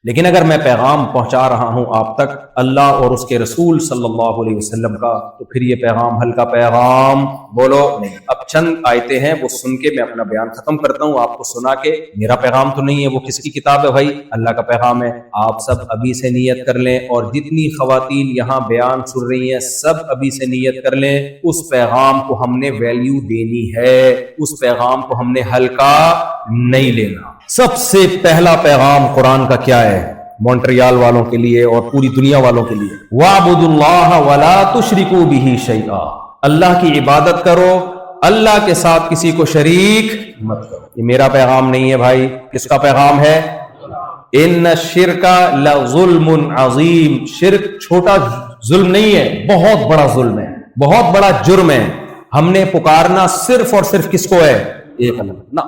لیکن اگر میں پیغام پہنچا رہا ہوں آپ تک اللہ اور اس کے رسول صلی اللہ علیہ وسلم کا، تو پھر یہ پیغام ہلکا پیغام بولو نہیں۔ اب چند آیتیں ہیں وہ سن کے میں اپنا بیان ختم کرتا ہوں، آپ کو سنا کے۔ میرا پیغام تو نہیں ہے، وہ کس کی کتاب ہے بھائی؟ اللہ کا پیغام ہے۔ آپ سب ابھی سے نیت کر لیں، اور جتنی خواتین یہاں بیان سن رہی ہیں سب ابھی سے نیت کر لیں، اس پیغام کو ہم نے ویلیو دینی ہے، اس پیغام کو ہم نے ہلکا نہیں لینا۔ سب سے پہلا پیغام قرآن کا کیا ہے مونٹریال والوں کے لیے اور پوری دنیا والوں کے لیے؟ وَاعْبُدُوا اللَّهَ وَلَا تُشْرِكُوا بِهِ شَيْئًا، اللہ کی عبادت کرو، اللہ کے ساتھ کسی کو شریک مت کرو۔ یہ میرا پیغام نہیں ہے بھائی، کس کا پیغام ہے؟ ان الشرک لظلم عظیم، شرک چھوٹا ظلم نہیں ہے، بہت بڑا ظلم ہے، بہت بڑا جرم ہے۔ ہم نے پکارنا صرف اور صرف کس کو ہے؟ ایک اللہ، نہ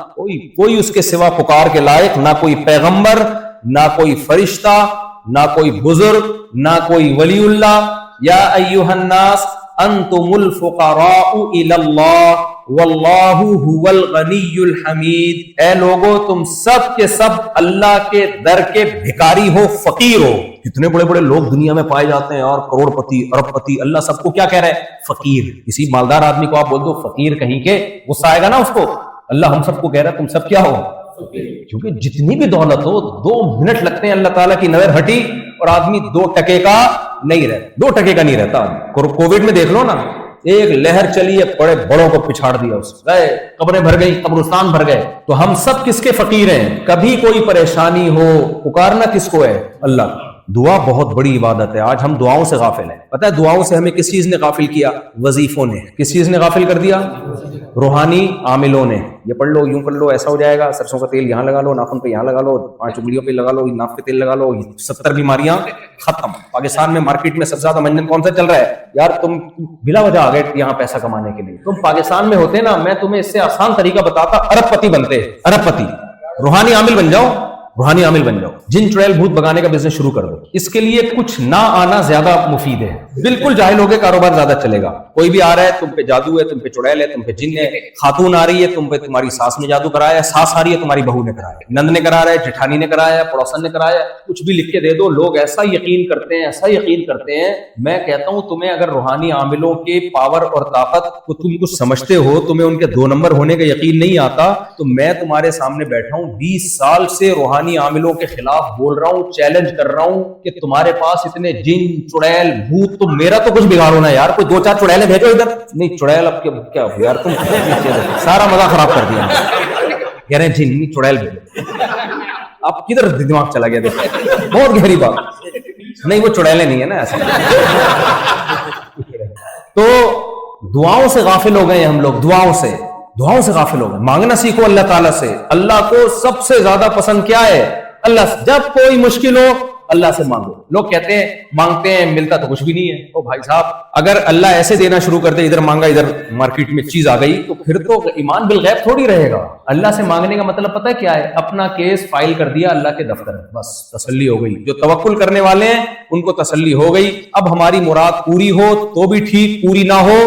کوئی اس کے سوا پکار کے لائق، نہ کوئی پیغمبر، نہ کوئی فرشتہ، نہ کوئی بزرگ، نہ کوئی ولی اللہ۔ یا ایھا الناس انتم الفقراء الی اللہ واللہ هو الغنی الحمید، اے لوگو تم سب کے سب اللہ کے در کے بھکاری ہو، فقیر ہو۔ کتنے بڑے بڑے لوگ دنیا میں پائے جاتے ہیں اور کروڑ پتی ارب پتی، اللہ سب کو کیا کہہ رہا ہے؟ فقیر۔ کسی مالدار آدمی کو آپ بول دو فقیر کہیں کے، غصہ آئے گا نا اس کو؟ اللہ ہم سب کو کہہ رہا ہے تم سب کیا ہو؟ کیونکہ جتنی بھی دولت ہو 2 منٹ لگتے ہیں اللہ تعالیٰ کی نظر ہٹی اور آدمی 2 ٹکے کا نہیں رہتا، 2 ٹکے کا نہیں رہتا۔ کووڈ میں دیکھ لو نا، ایک لہر چلی ہے، بڑے بڑوں کو پچھاڑ دیا، اس گئے، قبریں بھر گئی، قبرستان بھر گئے۔ تو ہم سب کس کے فقیر ہیں؟ کبھی کوئی پریشانی ہو پکارنا کس کو ہے؟ اللہ۔ دعا بہت بڑی عبادت ہے، آج ہم دعاؤں سے غافل ہیں۔ پتہ ہے دعاؤں سے ہمیں کس چیز نے غافل کیا؟ وظیفوں نے۔ کس چیز نے غافل کر دیا؟ روحانی عاملوں نے۔ یہ پڑھ لو، یوں کر لو، ایسا ہو جائے گا، سرسوں کا تیل یہاں لگا لو، ناخن پہ یہاں لگا لو، 5 انگلیوں پہ لگا لو، ناک پہ تیل لگا لو، 70 بیماریاں ختم۔ پاکستان میں مارکیٹ میں سب سے زیادہ منجن کون سا چل رہا ہے؟ یار تم بلا وجہ آ گئے یہاں پیسہ کمانے کے لیے، تم پاکستان میں ہوتے نا میں تمہیں اس سے آسان طریقہ بتاتا، ارب پتی بنتے، ارب پتی۔ روحانی عامل بن جاؤ، روحانی عامل بن جاؤ، جن چڑیل بھوت بگانے کا بزنس شروع کر دو۔ اس کے لیے کچھ نہ آنا زیادہ مفید ہے، بالکل جاہل ہو کے کاروبار زیادہ چلے گا۔ کوئی بھی آ رہا ہے تم پہ جادو ہے، تم پہ چڑیل ہے، تم پہ جن ہے، خاتون آ رہی ہے تم پہ تمہاری ساس نے جادو کرایا ہے، ساس آ رہی ہے تمہاری بہو نے کرایا ہے، نند نے کرا رہا ہے، جٹھانی نے کرایا ہے، پڑوسن نے کرایا ہے، کچھ بھی لکھ کے دے دو، لوگ ایسا یقین کرتے ہیں، ایسا یقین کرتے ہیں۔ میں کہتا ہوں تمہیں اگر روحانی عاملوں کے پاور اور طاقت کو تم کچھ سمجھتے ہو، تمہیں ان کے 2 نمبر ہونے کا یقین نہیں آتا، تو میں تمہارے سامنے بیٹھا ہوں 20 سال سے روحانی عاملوں کے خلاف بول رہا ہوں، چیلنج کر رہا ہوں کہ تمہارے پاس اتنے جن چڑیل بھوت، تو میرا تو کچھ بگاڑو نا یار، کوئی 2-4 چڑیلیں بھیجو ادھر۔ نہیں چڑیل اب کیا یار، تم سارا مزہ خراب کر دیا، کہہ رہے ہیں جن نہیں چڑیل بھیجو۔ اب کدھر دماغ چلا گیا؟ دیکھو بہت گہری بات، نہیں وہ چڑیلیں نہیں ہے نا ایسا۔ تو دعاؤں سے غافل ہو گئے ہم لوگ، دعاؤں سے غافل ہو گئے۔ مانگنا سیکھو اللہ تعالیٰ سے۔ اللہ کو سب سے زیادہ پسند کیا ہے؟ اللہ سے۔ جب کوئی مشکل ہو اللہ سے مانگو۔ لوگ کہتے ہیں مانگتے ہیں ملتا تو کچھ بھی نہیں ہے۔ او بھائی صاحب اگر اللہ ایسے دینا شروع کر دے، ادھر مانگا ادھر مارکیٹ میں چیز آ گئی، تو پھر تو ایمان بالغیب تھوڑی رہے گا۔ اللہ سے مانگنے کا مطلب پتہ ہے کیا ہے؟ اپنا کیس فائل کر دیا اللہ کے دفتر میں، بس تسلی ہو گئی۔ جو توکل کرنے والے ہیں ان کو تسلی ہو گئی، اب ہماری مراد پوری ہو تو بھی ٹھیک، پوری نہ ہو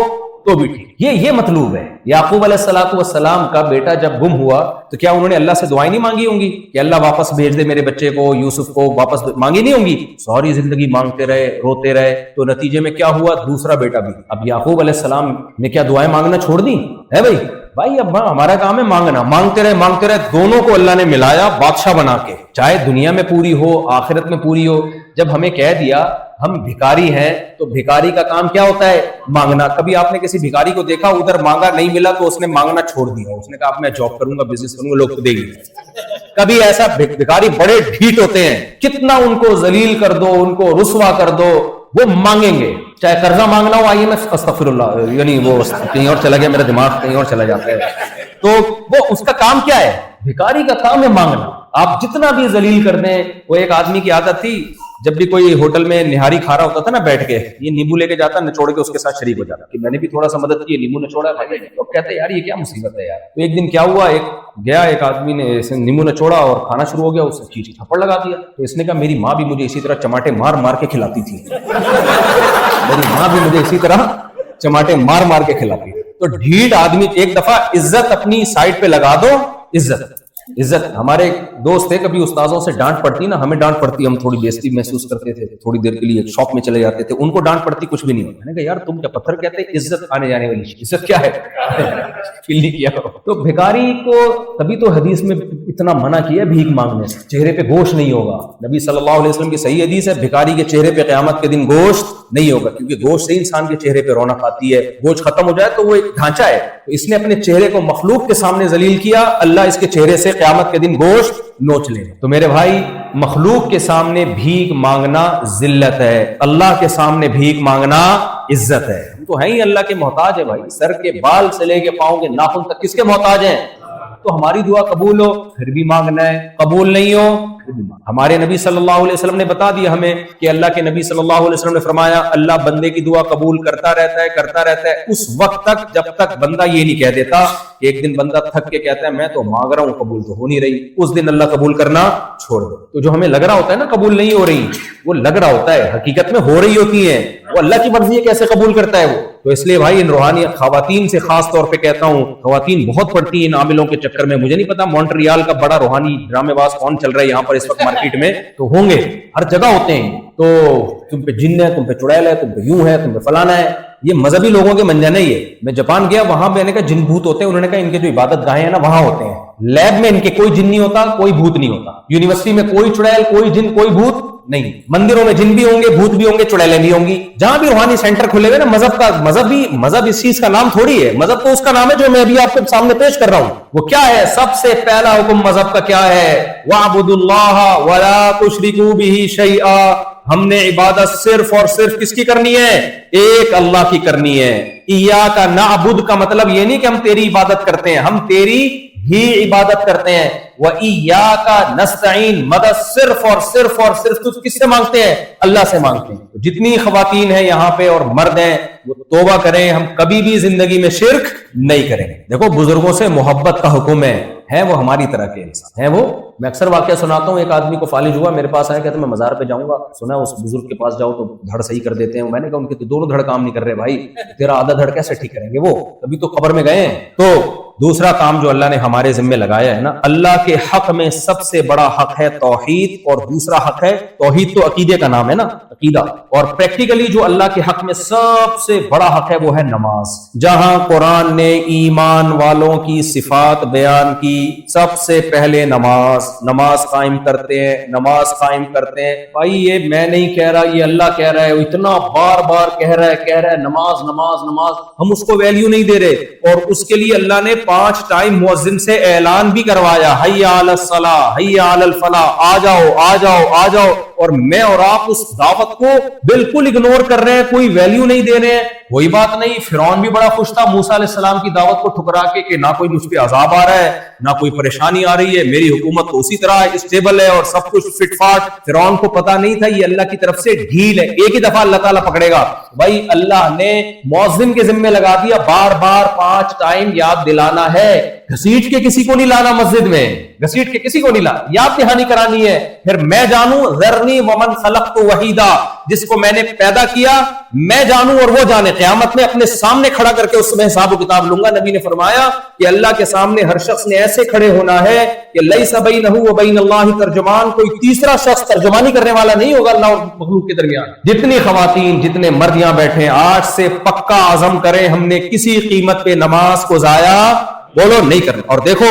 تو بھی ٹھیک۔ یہ مطلوب ہے۔ یعقوب علیہ السلام کا بیٹا جب گم ہوا تو کیا انہوں نے اللہ سے دعائیں نہیں مانگی ہوں گی کہ اللہ واپس بھیج دے میرے بچے کو، یوسف کو واپس؟ مانگی نہیں ہوں گی؟ ساری زندگی مانگتے رہے، روتے رہے، تو نتیجے میں کیا ہوا؟ دوسرا بیٹا بھی۔ اب یعقوب علیہ السلام نے کیا دعائیں مانگنا چھوڑ دی ہے بھائی اب ہمارا کام ہے مانگنا۔ مانگتے رہے، دونوں کو اللہ نے ملایا بادشاہ بنا کے، چاہے دنیا میں پوری ہو آخرت میں پوری ہو۔ جب ہمیں کہہ دیا ہم بھکاری ہیں تو بھکاری کا کام کیا ہوتا ہے؟ مانگنا۔ کبھی آپ نے کسی بھکاری کو دیکھا ادھر مانگا نہیں ملا تو اس نے مانگنا چھوڑ دیا، اس نے کہا میں جاب کروں گا، بزنس کروں گا، لوگ تو دے گی۔ کبھی ایسا بھکاری بڑے ڈھیٹ ہوتے ہیں، کتنا ان کو ذلیل کر دو، ان کو رسوا کر دو، وہ مانگیں گے۔ چاہے قرضہ مانگنا ہو، آئیے میں استغفر اللہ، یعنی وہ کہیں اور چلا گیا، میرا دماغ کہیں اور چلا جاتا ہے۔ تو وہ اس کا کام کیا ہے؟ بھکاری کا کام ہے مانگنا۔ آپ جتنا بھی ذلیل کر دیں۔ وہ ایک آدمی کی عادت تھی، جب بھی کوئی ہوٹل میں نہاری کھا رہا ہوتا تھا نا بیٹھ کے، یہ نیمبو لے کے جاتا، نچوڑ کے اس کے ساتھ شریک ہو جاتا کہ میں نے بھی تھوڑا سا مدد کی، نیمبو نچوڑا بھائی۔ تو کہتے یار یہ کیا مصیبت ہے یار۔ تو ایک دن کیا ہوا، ایک آدمی نے نیمبو نچوڑا اور کھانا شروع ہو گیا، اس نے چیز تھپڑ لگا دیا۔ تو اس نے کہا میری ماں بھی مجھے اسی طرح چماٹے مار مار کے کھلاتی تھی، میری ماں بھی مجھے اسی طرح چماٹے مار مار کے کھلاتی تھی۔ تو ڈھیٹ آدمی ایک دفعہ عزت اپنی سائڈ پہ لگا دو، عزت عزت. ہمارے ایک دوست تھے, کبھی استاذوں سے ڈانٹ پڑتی نا, ہمیں ڈانٹ پڑتی, ہم تھوڑی بےزتی محسوس کرتے تھے, تھوڑی دیر کے لیے شاپ میں چلے جاتے تھے, ان کو ڈانٹ پڑتی کچھ بھی نہیں ہوتا. میں نے کہا یار تم کیا پتھر کہتے, عزت آنے جانے والی چیز, عزت کیا ہے, فیل نہیں کیا. تو بھکاری کو تبھی تو حدیث میں اتنا منع کیا بھیک مانگنے سے, چہرے پہ گوشت نہیں ہوگا. نبی صلی اللہ علیہ وسلم کی صحیح حدیث ہے, بھکاری کے چہرے پہ قیامت کے دن گوشت نہیں ہوگا, کیونکہ گوشت سے انسان کے چہرے پہ رونق آتی ہے. گوشت ختم ہو جائے تو وہ ایک ڈھانچہ ہے, تو اس نے اپنے چہرے کو مخلوق کے سامنے ذلیل کیا, اللہ اس کے چہرے سے قیامت کے دن گوشت نوچ لے. تو میرے بھائی, مخلوق کے سامنے بھیک مانگنا ذلت ہے, اللہ کے سامنے بھیک مانگنا عزت ہے. ہم تو ہیں ہی اللہ کے محتاج ہے بھائی, سر کے بال سے لے کے پاؤں کے ناخن تک کس کے محتاج ہیں؟ تو ہماری دعا قبول ہو پھر بھی مانگنا ہے, قبول نہیں ہو پھر بھی مانگنا. ہمارے نبی صلی اللہ علیہ وسلم نے بتا دیا ہمیں کہ اللہ کے نبی صلی اللہ علیہ وسلم نے فرمایا, اللہ بندے کی دعا قبول کرتا رہتا ہے اس وقت تک جب تک بندہ یہ نہیں کہہ دیتا کہ ایک دن بندہ تھک کے کہتا ہے میں تو مانگ رہا ہوں قبول تو ہو نہیں رہی, اس دن اللہ قبول کرنا چھوڑ دو. تو جو ہمیں لگ رہا ہوتا ہے نا قبول نہیں ہو رہی, وہ لگ رہا ہوتا ہے, حقیقت میں ہو رہی ہوتی ہے. وہ اللہ کی مرضی ہے, کیسے قبول کرتا ہے وہ. تو اس لیے بھائی ان روحانی خواتین سے خاص طور پہ کہتا ہوں, خواتین بہت پڑتی ہیں ان عاملوں کے چکر میں. مجھے نہیں پتا مونٹریال کا بڑا روحانی ڈرامے باز کون چل رہا ہے یہاں پر اس وقت مارکیٹ میں, تو ہوں گے, ہر جگہ ہوتے ہیں. تو تم پہ جن ہے, تم پہ چڑیل ہے, تم پہ یوں ہے, تم پہ فلانا ہے. یہ مذہبی لوگوں کے منجانے ہی ہے. میں جاپان گیا, وہاں میں نے کہا جن بھوت ہوتے ہیں, انہوں نے کہا ان کے جو عبادت گاہیں ہیں نا وہاں ہوتے ہیں. لیب میں ان کے کوئی جن نہیں ہوتا, کوئی بھوت نہیں ہوتا. یونیورسٹی میں کوئی چڑیل, کوئی جن, کوئی بھوت نہیں. مندروں میں جن بھی ہوں گے, بھوت بھی ہوں گے, چڑیلیں بھی ہوں گی. جہاں بھی روحانی سینٹر کھلے ہوئے نا مذہب کا, مذہب اس چیز کا نام تھوڑی ہے, مذہب تو اس کا نام ہے جو میں ابھی آپ کے سامنے پیش کر رہا ہوں. وہ کیا ہے؟ سب سے پہلا حکم مذہب کا کیا ہے؟ وَاعْبُدُوا اللَّهَ وَلَا تُشْرِكُوا بِهِ شَيْئًا. ہم نے عبادت صرف اور صرف کس کی کرنی ہے؟ ایک اللہ کی کرنی ہے. ایاک نعبد کا مطلب یہ نہیں کہ ہم تیری عبادت کرتے ہیں, ہم تیری ہی عبادت کرتے ہیں. وَإِيَّاكَ نَسْتَعِينُ, مدد صرف اور صرف اور صرف تو کس سے مانگتے ہیں؟ اللہ سے مانگتے ہیں. جتنی خواتین ہیں یہاں پہ اور مرد ہیں وہ توبہ کریں, ہم کبھی بھی زندگی میں شرک نہیں کریں گے. دیکھو بزرگوں سے محبت کا حکم ہے وہ ہماری طرح کے انسان ہیں. وہ میں اکثر واقعہ سناتا ہوں, ایک آدمی کو فالج ہوا, میرے پاس آیا, کہتا میں مزار پہ جاؤں گا, سنا اس بزرگ کے پاس جاؤ تو دھڑ صحیح کر دیتے ہیں. میں نے کہا ان کے تو دونوں دھڑ کام نہیں کر رہے بھائی, تیرا آدھا دھڑ کیسے ٹھیک کریں گے وہ, ابھی تو قبر میں گئے ہیں. تو دوسرا کام جو اللہ نے ہمارے ذمہ لگایا ہے نا, اللہ کے حق میں سب سے بڑا حق ہے توحید, اور دوسرا حق ہے توحید تو عقیدے کا نام ہے نا, عقیدہ. اور پریکٹیکلی جو اللہ کے حق میں سب سے بڑا حق ہے وہ ہے نماز. جہاں قرآن نے ایمان والوں کی صفات بیان کی, سب سے پہلے نماز قائم کرتے ہیں, نماز قائم کرتے ہیں. بھائی یہ میں نہیں کہہ رہا, یہ اللہ کہہ رہا ہے, وہ اتنا بار بار کہہ رہا ہے نماز نماز نماز, ہم اس کو ویلیو نہیں دے رہے. اور اس کے لیے اللہ نے 5 ٹائم مؤذن سے اعلان بھی کروایا, حی علی الصلاۃ, حی علی الفلاح, آ جاؤ آ جاؤ آ جاؤ. اور میں اور آپ اس دعوت کو بالکل اگنور کر رہے ہیں, کوئی ویلیو نہیں دے رہے ہیں. کوئی بات نہیں, فرعون بھی بڑا خوش تھا موسیٰ علیہ السلام کی دعوت کو ٹھکرا کے کہ نہ کوئی مجھ پہ عذاب آ رہا ہے, نہ کوئی پریشانی آ رہی ہے, میری حکومت تو اسی طرح اسٹیبل ہے اور سب کچھ فٹ فاٹ. فرعون کو پتا نہیں تھا یہ اللہ کی طرف سے ڈھیل ہے, ایک ہی دفعہ اللہ تعالیٰ پکڑے گا. بھائی اللہ نے مؤذن کے ذمہ لگا دیا بار بار 5 ٹائم یاد دلانا ہے. گھسیٹ کے کسی کو نہیں لانا مسجد میں, گھسیٹ کے کسی کو نہیں لانا, یاد دہانی کرانی ہے. پھر میں جانوں, ذرنی ومن خلقت وحیدا, جس کو میں نے پیدا کیا میں جانوں اور وہ جانے. قیامت میں اپنے سامنے کھڑا کر کے اس میں حساب و کتاب لوں گا. نبی نے فرمایا کہ اللہ کے سامنے ہر شخص نے ایسے کھڑے ہونا ہے کہ لیس بینہ و بین اللہ ترجمان, کوئی تیسرا شخص ترجمانی کرنے والا نہیں ہوگا اللہ اور مخلوق کے درمیان. جتنی خواتین جتنے مرد یہاں بیٹھے, آج سے پکا عزم کریں ہم نے کسی قیمت پہ نماز کو ضائع بولو نہیں کرنا. اور دیکھو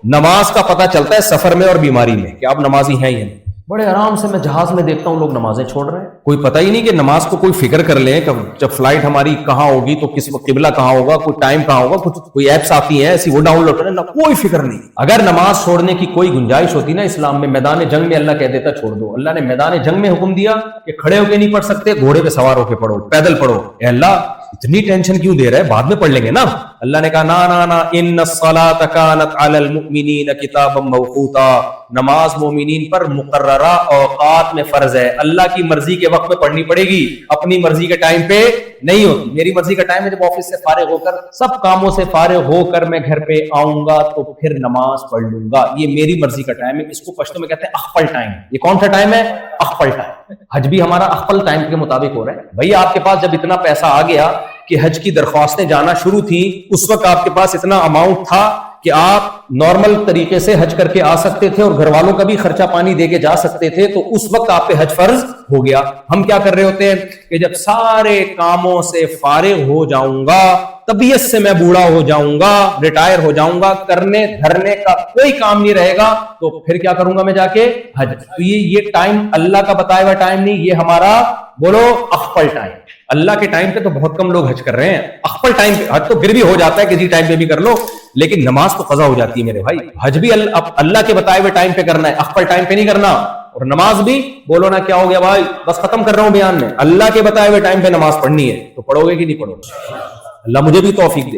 نماز کا پتہ چلتا ہے سفر میں اور بیماری میں کہ آپ نمازی ہیں یا نہیں. بڑے آرام سے میں جہاز میں دیکھتا ہوں لوگ نمازیں چھوڑ رہے ہیں, کوئی پتہ ہی نہیں کہ نماز کو کوئی فکر کر لیں کہ جب فلائٹ ہماری کہاں ہوگی تو کس وقت قبلہ کہاں ہوگا, کوئی ٹائم کہاں ہوگا, کچھ کوئی ایپس آتی ہیں ایسی وہ ڈاؤن لوڈ کریں, کوئی فکر نہیں. اگر نماز چھوڑنے کی کوئی گنجائش ہوتی نا اسلام میں, میدان جنگ میں اللہ کہہ دیتا چھوڑ دو. اللہ نے میدان جنگ میں حکم دیا کہ کھڑے ہو کے نہیں پڑھ سکتے, گھوڑے پہ سوار ہو کے پڑھو, پیدل پڑھو. اے اللہ اتنی ٹینشن کیوں دے رہے ہیں, بعد میں پڑھ لیں گے نا. اللہ نے کہا نا ان الصلاۃ کانت علی المؤمنین کتابا موقوتا, نماز مومنین پر مقررہ اوقات میں فرض ہے. اللہ کی مرضی کے وقت میں پڑھنی پڑے گی, اپنی مرضی کے ٹائم پہ نہیں ہوتی. میری مرضی کا ٹائم ہے جب آفس سے فارغ ہو کر, سب کاموں سے فارغ ہو کر میں گھر پہ آؤں گا تو پھر نماز پڑھ لوں گا. یہ میری مرضی کا ٹائم ہے, اس کو پشتو میں کہتے ہیں اخپل ٹائم. یہ کون سا ٹائم ہے؟ اخپل ٹائم. حج بھی ہمارا اخپل ٹائم کے مطابق ہو رہا ہے. بھائی آپ کے پاس جب اتنا پیسہ آ گیا کہ حج کی درخواستیں جانا شروع تھی, اس وقت آپ کے پاس اتنا اماؤنٹ تھا کہ آپ نارمل طریقے سے حج کر کے آ سکتے تھے اور گھر والوں کا بھی خرچہ پانی دے کے جا سکتے تھے، تو اس وقت آپ پہ حج فرض ہو گیا۔ ہم کیا کر رہے ہوتے ہیں کہ جب سارے کاموں سے فارغ ہو جاؤں گا، طبیعت سے میں بوڑھا ہو جاؤں گا، ریٹائر ہو جاؤں گا، کرنے دھرنے کا کوئی کام نہیں رہے گا، تو پھر کیا کروں گا میں جا کے حج۔ تو یہ ٹائم اللہ کا بتایا ہوا ٹائم نہیں، یہ ہمارا بولو اخفل ٹائم۔ اللہ کے ٹائم پہ تو بہت کم لوگ حج کر رہے ہیں، اخفل ٹائم پہ حج تو پھر بھی ہو جاتا ہے، کسی ٹائم پہ بھی کر لو، لیکن نماز تو قضا ہو جاتی ہے میرے بھائی۔ حج بھی اللہ کے بتائے ہوئے ٹائم پہ کرنا ہے، اخفل ٹائم پہ نہیں کرنا۔ اور نماز بھی بولو نا کیا ہو گیا بھائی، بس ختم کر رہا ہوں بیان میں، اللہ کے بتائے ہوئے ٹائم پہ نماز پڑھنی ہے، تو پڑھو گے کہ نہیں پڑھو گے؟ اللہ مجھے بھی توفیق دے۔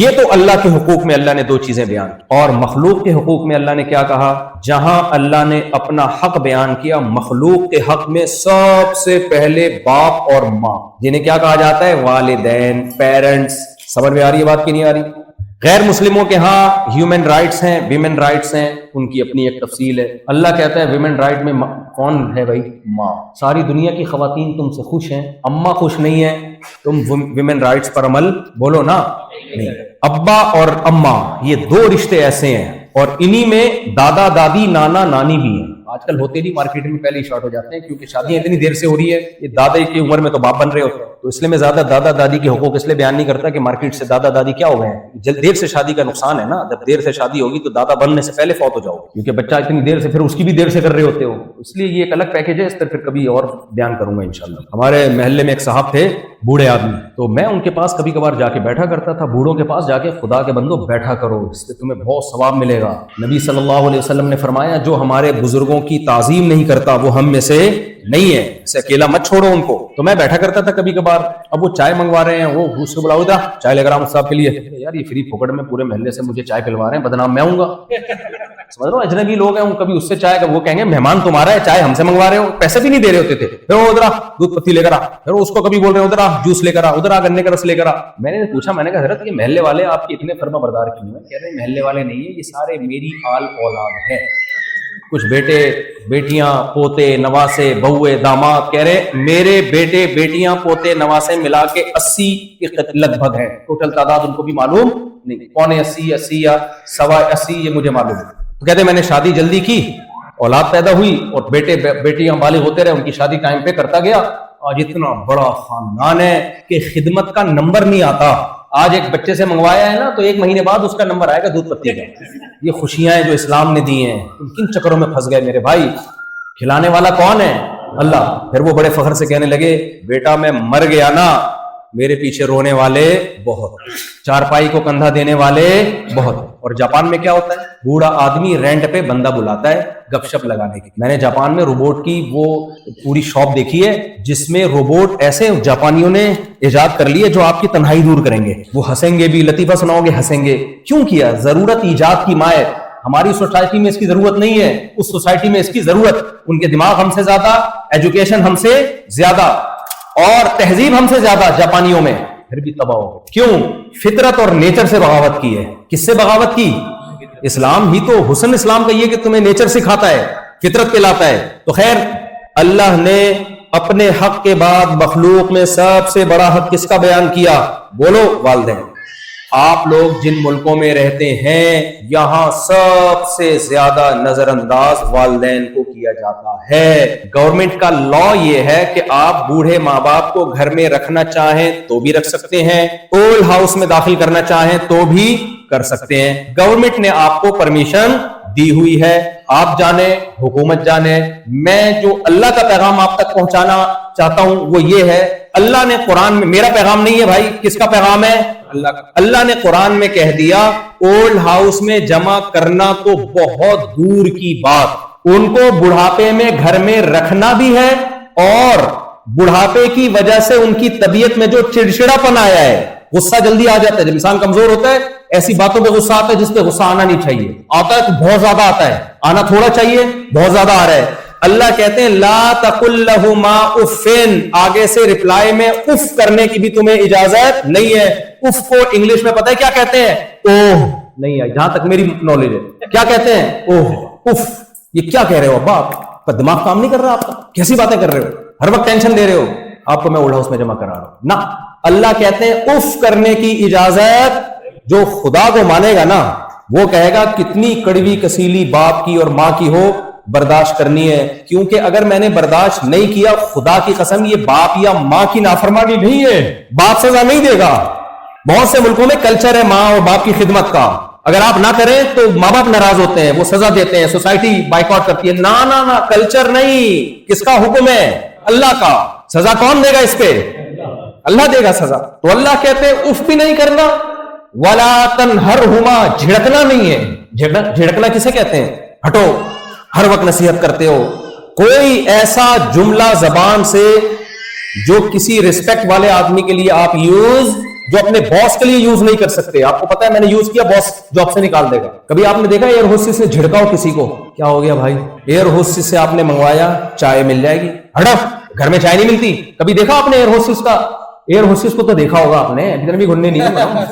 یہ تو اللہ کے حقوق میں اللہ نے دو چیزیں بیان کی، اور مخلوق کے حقوق میں اللہ نے کیا کہا؟ جہاں اللہ نے اپنا حق بیان کیا مخلوق کے حق میں، سب سے پہلے باپ اور ماں، جنہیں کیا کہا جاتا ہے؟ والدین، پیرنٹس۔ سمجھ میں آ رہی ہے بات کی نہیں آ رہی؟ غیر مسلموں کے ہاں ہیومن رائٹس ہیں، ویمن رائٹس ہیں، ان کی اپنی ایک تفصیل ہے۔ اللہ کہتا ہے ویمن رائٹ میں کون ہے بھائی؟ ماں۔ ساری دنیا کی خواتین تم سے خوش ہیں، اماں خوش نہیں ہیں، تم ویمن رائٹس پر عمل بولو نا نہیں۔ ابا اور اماں یہ دو رشتے ایسے ہیں، اور انہی میں دادا دادی نانا نانی بھی ہیں۔ آج کل ہوتے نہیں، مارکیٹ میں پہلے ہی شارٹ ہو جاتے ہیں، کیونکہ شادیاں اتنی دیر سے ہو رہی ہے، یہ دادا کی عمر میں تو باپ بن رہے ہوتے ہیں، تو اس لیے میں زیادہ دادا دادی کے حقوق اس لیے بیان نہیں کرتا کہ مارکیٹ سے دادا دادی کیا ہو گئے ہیں، دیر سے شادی کا نقصان ہے نا، جب دیر سے شادی ہوگی تو دادا بننے سے پہلے فوت ہو جاؤ، کیونکہ بچہ اتنی دیر سے، پھر اس کی بھی دیر سے کر رہے ہوتے ہو، اس لیے یہ ایک الگ پیکیج ہے، اس طرح پھر کبھی اور بیان کروں گا انشاءاللہ۔ ہمارے محلے میں ایک صاحب تھے بوڑھے آدمی، تو میں ان کے پاس کبھی کبھار جا کے بیٹھا کرتا تھا۔ بوڑھوں کے پاس جا کے خدا کے بندو بیٹھا کرو، اس سے تمہیں بہت ثواب ملے گا۔ نبی صلی اللہ علیہ وسلم نے فرمایا جو ہمارے بزرگوں کی تعظیم نہیں کرتا وہ ہم میں سے نہیں ہے، اسے اکیلا مت چھوڑو ان کو۔ تو میں بیٹھا کرتا تھا کبھی کبھار، اب وہ چائے منگوا رہے ہیں، وہ اس کو بلاؤ تھا چائے لے کر آؤں صاحب کے لیے، یار یہ فری پھوکٹ میں پورے محلے سے مجھے چائے پلوا رہے ہیں، بدنام میں ہوں گا۔ سمجھ رہا ہوں، اجنبی لوگ ہیں، کبھی اس سے چائے کا وہ کہیں گے مہمان تمہارا ہے، چائے ہم سے منگوا رہے ہو، پیسے بھی نہیں دے رہے ہوتے تھے، پھر وہ ادھر دودھ پتی لے کر آ، پھر اس کو کبھی بول رہے ہیں ادھر آ جوس لے کر آ، ادھر آ گنے کا رس لے کر آ۔ میں نے پوچھا، میں نے کہا حضرت یہ محلے والے آپ کے اتنے فرما بردار کیوں ہیں؟ کہہ رہے ہیں محلے والے نہیں ہیں، یہ سارے میری آل اولاد ہیں، کچھ بیٹے بیٹیاں پوتے نواسے بہوے داماد، کہہ رہے میرے بیٹے بیٹیاں پوتے نواسے ملا کے 80 کے لگ بھگ ہے، ٹوٹل تعداد ان کو بھی معلوم نہیں، پونے 80 80 یا سوا 80 یہ مجھے معلوم ہے۔ تو کہتے میں نے شادی جلدی کی، اولاد پیدا ہوئی اور بیٹے بیٹیاں بالغ ہوتے رہے، ان کی شادی ٹائم پہ کرتا گیا، آج اتنا بڑا خاندان ہے کہ خدمت کا نمبر نہیں آتا۔ آج ایک بچے سے منگوایا ہے نا تو ایک مہینے بعد اس کا نمبر آئے گا دودھ پتی کا۔ یہ خوشیاں ہیں جو اسلام نے دی ہیں، تم کن چکروں میں پھنس گئے میرے بھائی؟ کھلانے والا کون ہے؟ اللہ۔ پھر وہ بڑے فخر سے کہنے لگے بیٹا میں مر گیا نا، میرے پیچھے رونے والے بہت، چارپائی کو کندھا دینے والے بہت۔ اور جاپان میں کیا ہوتا ہے، بوڑھا آدمی رینٹ پہ بندہ بلاتا ہے گپ شپ لگانے کی۔ میں نے جاپان میں روبوٹ کی وہ پوری شاپ دیکھی ہے جس میں روبوٹ ایسے جاپانیوں نے ایجاد کر لیے جو آپ کی تنہائی دور کریں گے، وہ ہنسیں گے بھی، لطیفہ سناؤ گے ہنسیں گے۔ کیوں کیا؟ ضرورت ایجاد کی ماں ہے۔ ہماری سوسائٹی میں اس کی ضرورت نہیں ہے، اس سوسائٹی میں اس کی ضرورت۔ ان کے دماغ ہم سے زیادہ، ایجوکیشن ہم سے زیادہ، اور تہذیب ہم سے زیادہ جاپانیوں میں، پھر بھی تباہ ہو۔ کیوں؟ فطرت اور نیچر سے بغاوت کی ہے۔ کس سے بغاوت کی؟ اسلام ہی تو، حسن اسلام کا یہ کہ تمہیں نیچر سکھاتا ہے، فطرت پہ لاتا ہے۔ تو خیر، اللہ نے اپنے حق کے بعد مخلوق میں سب سے بڑا حق کس کا بیان کیا؟ بولو، والدین۔ آپ لوگ جن ملکوں میں رہتے ہیں یہاں سب سے زیادہ نظر انداز والدین کو کیا جاتا ہے۔ گورنمنٹ کا لا یہ ہے کہ آپ بوڑھے ماں باپ کو گھر میں رکھنا چاہیں تو بھی رکھ سکتے ہیں، اولڈ ہاؤس میں داخل کرنا چاہیں تو بھی کر سکتے ہیں۔ گورنمنٹ نے آپ کو پرمیشن دی ہوئی ہے، آپ جانے، حکومت جانے۔ میں جو اللہ کا پیغام آپ تک پہنچانا چاہتا ہوں وہ یہ ہے، اللہ نے قرآن میں، میرا پیغام نہیں ہے بھائی، کس کا پیغام ہے؟ اللہ کا۔ اللہ نے قرآن میں کہہ دیا اولڈ ہاؤس میں جمع کرنا تو بہت دور کی بات، ان کو بڑھاپے میں گھر میں رکھنا بھی ہے، اور بڑھاپے کی وجہ سے ان کی طبیعت میں جو چڑچڑا پن آیا ہے، غصہ جلدی آ جاتا ہے، جب انسان کمزور ہوتا ہے ایسی باتوں پہ غصہ آتا ہے جس پہ غصہ آنا نہیں چاہیے، آتا ہے تو بہت زیادہ آتا ہے، آنا تھوڑا چاہیے، بہت زیادہ آ رہا ہے۔ اللہ کہتے ہیں لا تقل لہما اف، آگے سے رپلائی میں اف کرنے کی بھی تمہیں اجازت نہیں ہے۔ اف کو انگلش میں پتہ ہے کیا کہتے ہیں؟ اوہ، نہیں ہے جہاں تک میری نالج ہے، کیا کہتے ہیں؟ اوہ، اف۔ یہ کیا کہہ رہے ہو ابا؟ آپ کا دماغ کام نہیں کر رہا، آپ کا کیسی باتیں کر رہے ہو، ہر وقت ٹینشن دے رہے ہو، آپ کو میں اولڈ ہاؤس میں جمع کرا رہا ہوں نا۔ اللہ کہتے ہیں اف کرنے کی اجازت جو خدا کو مانے گا نا، وہ کہے گا کتنی کڑوی کسیلی باپ کی اور ماں کی ہو برداشت کرنی ہے، کیونکہ اگر میں نے برداشت نہیں کیا، خدا کی قسم یہ باپ یا ماں کی نافرمانی نہیں ہے، باپ سزا نہیں دے گا۔ بہت سے ملکوں میں کلچر ہے ماں اور باپ کی خدمت کا، اگر آپ نہ کریں تو ماں باپ ناراض ہوتے ہیں، وہ سزا دیتے ہیں، سوسائٹی بائیکاٹ کرتی ہے۔ نہ کلچر نہیں، کس کا حکم ہے؟ اللہ کا۔ سزا کون دے گا اس پہ؟ اللہ دے گا سزا۔ تو اللہ کہتے ہیں اف بھی نہیں کرنا، ولا تنہرہما، جھڑکنا نہیں ہے۔ جھڑکنا کسے کہتے ہیں؟ ہٹو، ہر وقت نصیحت کرتے ہو۔ کوئی ایسا جملہ زبان سے جو کسی ریسپیکٹ والے آدمی کے لیے آپ یوز، جو اپنے باس کے لیے یوز نہیں کر سکتے۔ آپ کو پتا ہے میں نے یوز کیا، باس جاب سے نکال دے گا۔ کبھی آپ نے دیکھا ایئر ہوسٹس نے جھڑکا ہو کسی کو؟ کیا ہو گیا بھائی، ایئر ہوسٹس سے آپ نے منگوایا، چائے مل جائے گی، ہٹو، گھر میں چائے نہیں ملتی۔ کبھی دیکھا آپ نے ایئر ہوسٹس کا؟ ایئر ہوسٹس کو تو دیکھا ہوگا آپ نے، ادھر بھی گھننے نہیں ہے۔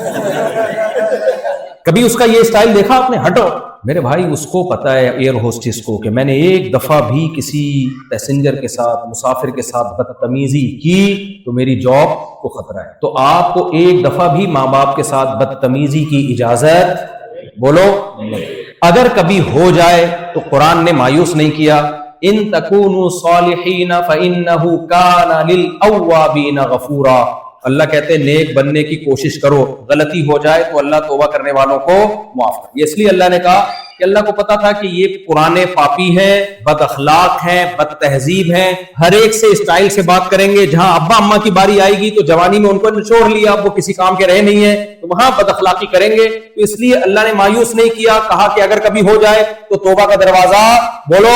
کبھی اس کا یہ اسٹائل دیکھا آپ نے؟ ہٹو۔ میرے بھائی اس کو پتا ہے ایئر ہوسٹس کو کہ میں نے ایک دفعہ بھی کسی پیسنجر کے ساتھ، مسافر کے ساتھ بدتمیزی کی تو میری جاب کو خطرہ ہے۔ تو آپ کو ایک دفعہ بھی ماں باپ کے ساتھ بدتمیزی کی اجازت، بولو، اگر کبھی ہو جائے تو قرآن نے مایوس نہیں کیا، ان تکونوا صالحین فانہ کان للأوابین غفورا۔ اللہ کہتے ہیں نیک بننے کی کوشش کرو، غلطی ہو جائے تو اللہ توبہ کرنے والوں کو معاف کر۔ یہ اس لیے اللہ نے کہا کہ اللہ کو پتا تھا کہ یہ پرانے پاپی ہیں، بد اخلاق ہیں، بد تہذیب ہیں، ہر ایک سے اسٹائل سے بات کریں گے۔ جہاں ابا اماں کی باری آئے گی تو جوانی میں ان کو نچوڑ لیا، وہ کسی کام کے رہے نہیں ہیں، تو وہاں بد اخلاقی کریں گے۔ تو اس لیے اللہ نے مایوس نہیں کیا، کہا کہ اگر کبھی ہو جائے تو توبہ کا دروازہ بولو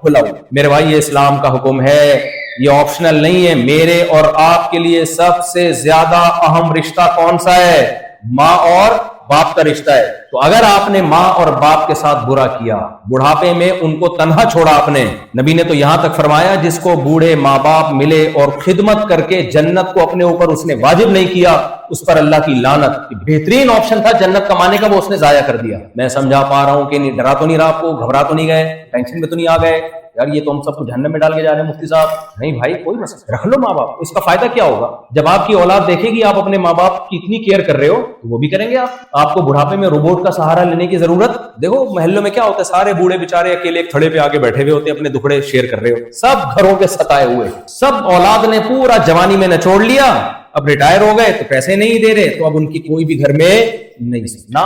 کھلا ہو۔ میرے بھائی یہ اسلام کا حکم ہے، یہ آپشنل نہیں ہے۔ میرے اور آپ کے لیے سب سے زیادہ اہم رشتہ کون سا ہے؟ ماں اور باپ کا رشتہ ہے۔ تو اگر آپ نے ماں اور باپ کے ساتھ برا کیا، بڑھاپے میں ان کو تنہا چھوڑا آپ نے، نبی نے تو یہاں تک فرمایا جس کو بوڑھے ماں باپ ملے اور خدمت کر کے جنت کو اپنے اوپر اس نے واجب نہیں کیا، اس پر اللہ کی لعنت۔ بہترین آپشن تھا جنت کمانے کا، وہ اس نے ضائع کر دیا۔ میں سمجھا پا رہا ہوں کہ نہیں؟ ڈرا تو نہیں رہا آپ کو؟ گھبرا تو نہیں گئے؟ ٹینشن میں تو نہیں آ گئے یار یہ تو ہم سب کو جہنم میں ڈال کے جا رہے ہیں مفتی صاحب؟ نہیں بھائی، کوئی مسئلہ، رکھ لو ماں باپ۔ اس کا فائدہ کیا ہوگا؟ جب آپ کی اولاد دیکھے گی آپ اپنے ماں باپ کی اتنی کیئر کر رہے ہو تو وہ بھی کریں گے۔ آپ کو بڑھاپے میں روبوٹ کا سہارا لینے کی ضرورت، دیکھو محلوں میں کیا ہوتا ہے، سارے بوڑھے بےچارے اکیلے ایک تھڑے پہ آگے بیٹھے ہوئے ہوتے ہیں، اپنے دکھڑے شیئر کر رہے ہو، سب گھروں کے ستائے ہوئے، سب اولاد نے پورا جوانی میں نچوڑ لیا، اب ریٹائر ہو گئے تو پیسے نہیں دے رہے، تو اب ان کی کوئی بھی گھر میں نہیں۔ نہ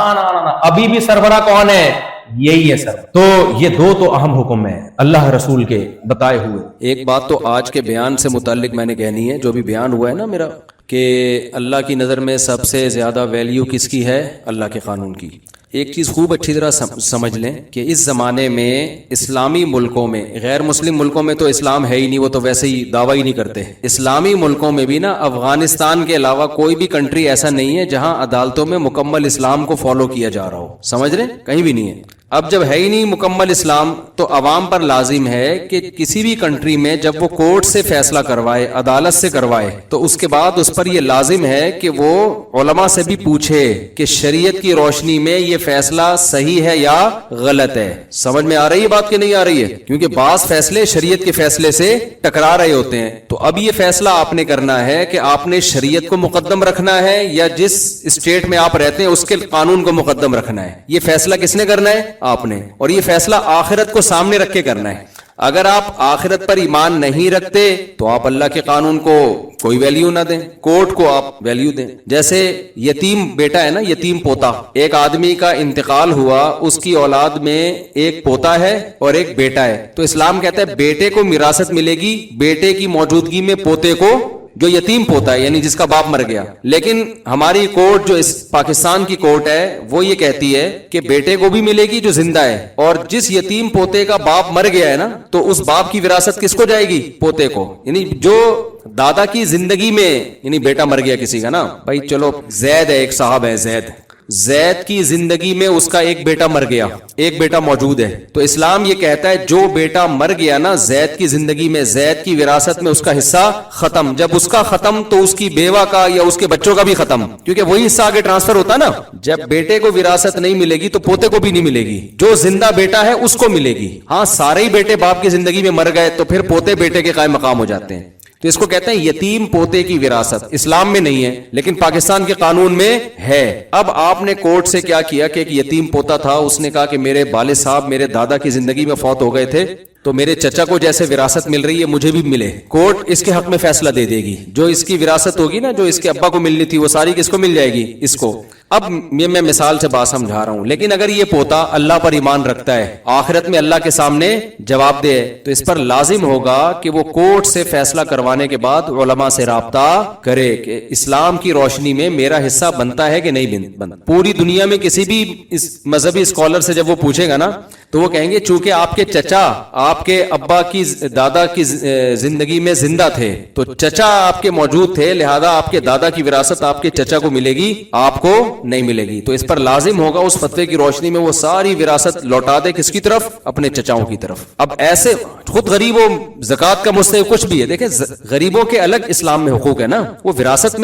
ابھی بھی سربراہ کون ہے؟ یہی ہے سر۔ تو یہ دو تو اہم حکم ہیں اللہ رسول کے بتائے ہوئے۔ ایک بات تو آج کے بیان سے متعلق میں نے کہنی ہے، جو بھی بیان ہوا ہے نا میرا، کہ اللہ کی نظر میں سب سے زیادہ ویلیو کس کی ہے؟ اللہ کے قانون کی۔ ایک چیز خوب اچھی طرح سمجھ لیں کہ اس زمانے میں اسلامی ملکوں میں، غیر مسلم ملکوں میں تو اسلام ہے ہی نہیں، وہ تو ویسے ہی دعویٰ ہی نہیں کرتے۔ اسلامی ملکوں میں بھی نا، افغانستان کے علاوہ کوئی بھی کنٹری ایسا نہیں ہے جہاں عدالتوں میں مکمل اسلام کو فالو کیا جا رہا ہو، سمجھ رہے؟ کہیں بھی نہیں ہے۔ اب جب ہے ہی نہیں مکمل اسلام تو عوام پر لازم ہے کہ کسی بھی کنٹری میں جب وہ کورٹ سے فیصلہ کروائے، عدالت سے کروائے، تو اس کے بعد اس پر یہ لازم ہے کہ وہ علماء سے بھی پوچھے کہ شریعت کی روشنی میں یہ فیصلہ صحیح ہے یا غلط ہے۔ سمجھ میں آ رہی ہے بات کہ نہیں آ رہی ہے؟ کیونکہ بعض فیصلے شریعت کے فیصلے سے ٹکرا رہے ہوتے ہیں۔ تو اب یہ فیصلہ آپ نے کرنا ہے کہ آپ نے شریعت کو مقدم رکھنا ہے یا جس اسٹیٹ میں آپ رہتے ہیں اس کے قانون کو مقدم رکھنا ہے۔ یہ فیصلہ کس نے کرنا ہے؟ آپ نے۔ اور یہ فیصلہ آخرت کو سامنے رکھ کے کرنا ہے۔ اگر آپ آخرت پر ایمان نہیں رکھتے تو آپ اللہ کے قانون کو کوئی ویلیو نہ دیں، کورٹ کو آپ ویلیو دیں۔ جیسے یتیم بیٹا ہے نا، یتیم پوتا، ایک آدمی کا انتقال ہوا، اس کی اولاد میں ایک پوتا ہے اور ایک بیٹا ہے، تو اسلام کہتا ہے بیٹے کو میراثت ملے گی بیٹے کی موجودگی میں پوتے کو، جو یتیم پوتا ہے یعنی جس کا باپ مر گیا۔ لیکن ہماری کورٹ جو اس پاکستان کی کورٹ ہے وہ یہ کہتی ہے کہ بیٹے کو بھی ملے گی جو زندہ ہے، اور جس یتیم پوتے کا باپ مر گیا ہے نا تو اس باپ کی وراثت کس کو جائے گی؟ پوتے کو۔ یعنی جو دادا کی زندگی میں، یعنی بیٹا مر گیا کسی کا نا، بھائی چلو زید ہے، ایک صاحب ہے زید کی زندگی میں اس کا ایک بیٹا مر گیا، ایک بیٹا موجود ہے، تو اسلام یہ کہتا ہے جو بیٹا مر گیا نا زید کی زندگی میں، زید کی وراثت میں اس کا حصہ ختم۔ جب اس کا ختم تو اس کی بیوہ کا یا اس کے بچوں کا بھی ختم، کیونکہ وہی حصہ آگے ٹرانسفر ہوتا نا۔ جب بیٹے کو وراثت نہیں ملے گی تو پوتے کو بھی نہیں ملے گی، جو زندہ بیٹا ہے اس کو ملے گی۔ ہاں سارے ہی بیٹے باپ کی زندگی میں مر گئے تو پھر پوتے بیٹے کے قائم مقام ہو جاتے ہیں۔ تو اس کو کہتے ہیں یتیم پوتے کی وراثت. اسلام میں نہیں ہے لیکن پاکستان کے قانون میں ہے. اب آپ نے کورٹ سے کیا کیا کہ ایک یتیم پوتا تھا, اس نے کہا کہ میرے والد صاحب میرے دادا کی زندگی میں فوت ہو گئے تھے, تو میرے چچا کو جیسے وراثت مل رہی ہے مجھے بھی ملے. کورٹ اس کے حق میں فیصلہ دے دے گی. جو اس کی وراثت ہوگی نا, جو اس کے ابا کو ملنی تھی, وہ ساری کس کو مل جائے گی؟ اس کو. اب یہ میں مثال سے بات سمجھا رہا ہوں, لیکن اگر یہ پوتا اللہ پر ایمان رکھتا ہے, آخرت میں اللہ کے سامنے جواب دے, تو اس پر لازم ہوگا کہ وہ کورٹ سے فیصلہ کروانے کے بعد علماء سے رابطہ کرے کہ اسلام کی روشنی میں میرا حصہ بنتا ہے کہ نہیں بنتا. پوری دنیا میں کسی بھی اس مذہبی اسکالر سے جب وہ پوچھے گا نا, تو وہ کہیں گے چونکہ آپ کے چچا آپ کے ابا کی دادا کی زندگی میں زندہ تھے, تو چچا آپ کے موجود تھے, لہذا آپ کے دادا کی وراثت آپ کے چچا کو ملے گی, آپ کو نہیں ملے گی. تو اس پر لازم ہوگا اس فتوے کی روشنی میں وہ ساری وراثت لوٹا دے کس کی طرف؟ اپنے چچاؤں کی طرف. اب ایسے خود غریب و زکات کا مستحق کچھ بھی ہے, دیکھیں غریبوں کے الگ اسلام میں حقوق ہے نا, وہ وراثت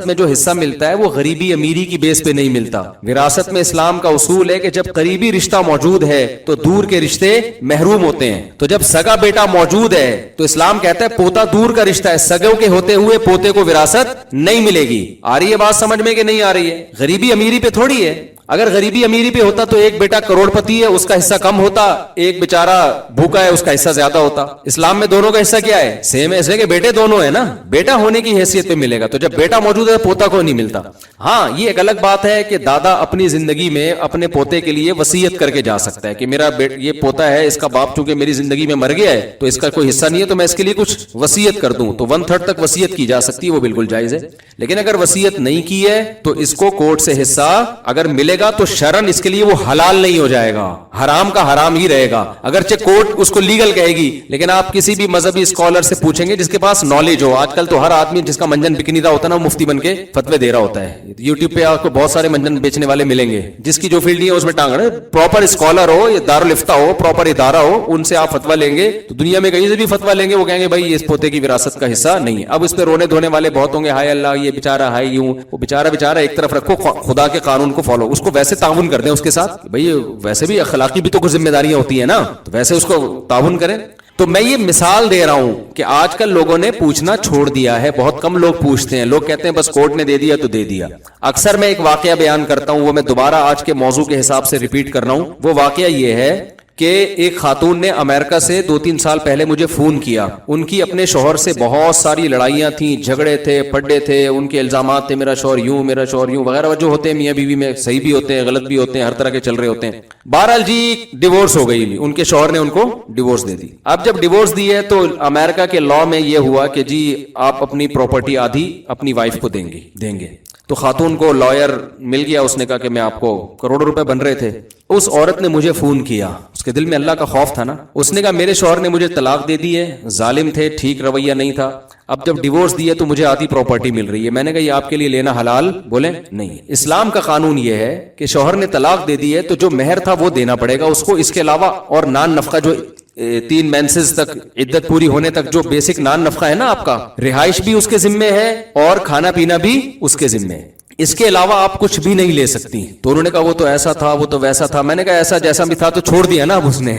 میں جو حصہ ملتا ہے وہ غریبی امیری کی بیس پہ نہیں ملتا. وراثت میں اسلام کا اصول ہے کہ جب قریبی رشتہ موجود ہے تو دور کے رشتے محروم ہوتے ہیں. تو جب سگا بیٹا موجود ہے تو اسلام کہتا ہے پوتا دور کا رشتہ ہے, سگوں کے ہوتے ہوئے پوتے کو وراثت نہیں ملے گی. آ رہی ہے بات سمجھ میں کہ نہیں آ رہی ہے؟ غریبی امیری پہ تھوڑی ہے. اگر غریبی امیری پہ ہوتا تو ایک بیٹا کروڑ پتی ہے, اس کا حصہ کم ہوتا, ایک بیچارہ بھوکا ہے, اس کا حصہ زیادہ ہوتا. اسلام میں دونوں کا حصہ کیا ہے؟ سیم ہے, اس لیے کہ بیٹے دونوں ہیں نا, بیٹا ہونے کی حیثیت پہ ملے گا. تو جب بیٹا موجود ہے پوتا کو نہیں ملتا. ہاں یہ ایک الگ بات ہے کہ دادا اپنی زندگی میں اپنے پوتے کے لیے وصیت کر کے جا سکتا ہے کہ میرا یہ پوتا ہے, اس کا باپ چونکہ میری زندگی میں مر گیا ہے تو اس کا کوئی حصہ نہیں ہے, تو میں اس کے لیے کچھ وصیت کر دوں, تو 1/3 تک وصیت کی جا سکتی ہے, وہ بالکل جائز ہے. لیکن اگر وصیت نہیں کی ہے تو اس کو کورٹ سے حصہ اگر ملے گا تو شرعن اس کے لیے وہ حلال نہیں ہو جائے گا, حرام کا حرام ہی رہے گا. اگرچہ کورٹ اس کو لیگل کہے گی, لیکن آپ کسی بھی مذہبی اسکالر سے پوچھیں گے جس کے پاس نالج ہو, آج کل تو ہر آدمی جس کا منجن بکنیدہ ہوتا ہے نا وہ مفتی بن کے فتوے دے رہا ہوتا ہے. یوٹیوب پہ آپ کو بہت سارے منجن بیچنے والے ملیں گے, جس کی جو فیلڈ ہے اس میں ٹانگ رہے. پراپر اسکالر ہو, یہ دارالفتہ ہو, پراپر ادارہ ہو, ان سے آپ فتوا لیں گے تو دنیا میں کہیں سے بھی فتوا لیں گے, وہ کہیں گے بھائی اس پوتے کی وراثت کا حصہ نہیں ہے. اب اس پہ رونے دھونے والے بہت ہوں گے, ہائے اللہ یہ بیچارہ ہائے یوں, وہ بیچارہ ایک طرف رکھو, خدا کے قانون کو فالو, اس کو ویسے تعاون کر دیں اس کے ساتھ, بھائی ویسے بھی اخلاقی بھی تو کچھ ذمہ داریاں ہوتی ہیں نا, تو ویسے اس کو تعاون کریں. تو میں یہ مثال دے رہا ہوں کہ آج کل لوگوں نے پوچھنا چھوڑ دیا ہے, بہت کم لوگ پوچھتے ہیں. لوگ کہتے ہیں بس کورٹ نے دے دیا تو دے دیا. اکثر میں ایک واقعہ بیان کرتا ہوں, وہ میں دوبارہ آج کے موضوع کے حساب سے ریپیٹ کر رہا ہوں. وہ واقعہ یہ ہے کہ ایک خاتون نے امریکہ سے 2-3 سال پہلے مجھے فون کیا. ان کی اپنے شوہر سے بہت ساری لڑائیاں تھیں, جھگڑے تھے, پڈے تھے, ان کے الزامات تھے میرا شوہر یوں میرا شوہر یوں وغیرہ, جو ہوتے ہیں میاں بیوی میں, صحیح بھی ہوتے ہیں غلط بھی ہوتے ہیں, ہر طرح کے چل رہے ہوتے ہیں. بہرحال جی ڈیورس ہو گئی, ان کے شوہر نے ان کو ڈیورس دے دی. اب جب ڈیورس دی ہے تو امریکہ کے لا میں یہ ہوا کہ جی آپ اپنی پراپرٹی آدھی اپنی وائف کو دیں گے. تو خاتون کو لائر مل گیا, اس نے کہا کہ میں آپ کو کروڑوں روپے بن رہے تھے. اس عورت نے مجھے فون کیا, اس کے دل میں اللہ کا خوف تھا نا. اس نے کہا میرے شوہر نے مجھے طلاق دے دی ہے, ظالم تھے, ٹھیک رویہ نہیں تھا, اب جب ڈیورس دی ہے تو مجھے آدھی پراپرٹی مل رہی ہے. میں نے کہا یہ آپ کے لیے لینا حلال؟ بولے نہیں. اسلام کا قانون یہ ہے کہ شوہر نے طلاق دے دی ہے تو جو مہر تھا وہ دینا پڑے گا اس کو, اس کے علاوہ اور نان نفقہ جو 3 مینسز تک عدت پوری ہونے تک جو بیسک نان نفقہ ہے نا آپ کا, رہائش بھی اس کے ذمے ہے اور کھانا پینا بھی اس کے ذمے ہے, اس کے علاوہ آپ کچھ بھی نہیں لے سکتی. تو انہوں نے کہا وہ تو ایسا تھا, وہ تو ویسا تھا. میں نے کہا ایسا جیسا بھی تھا تو چھوڑ دیا نا اب اس نے,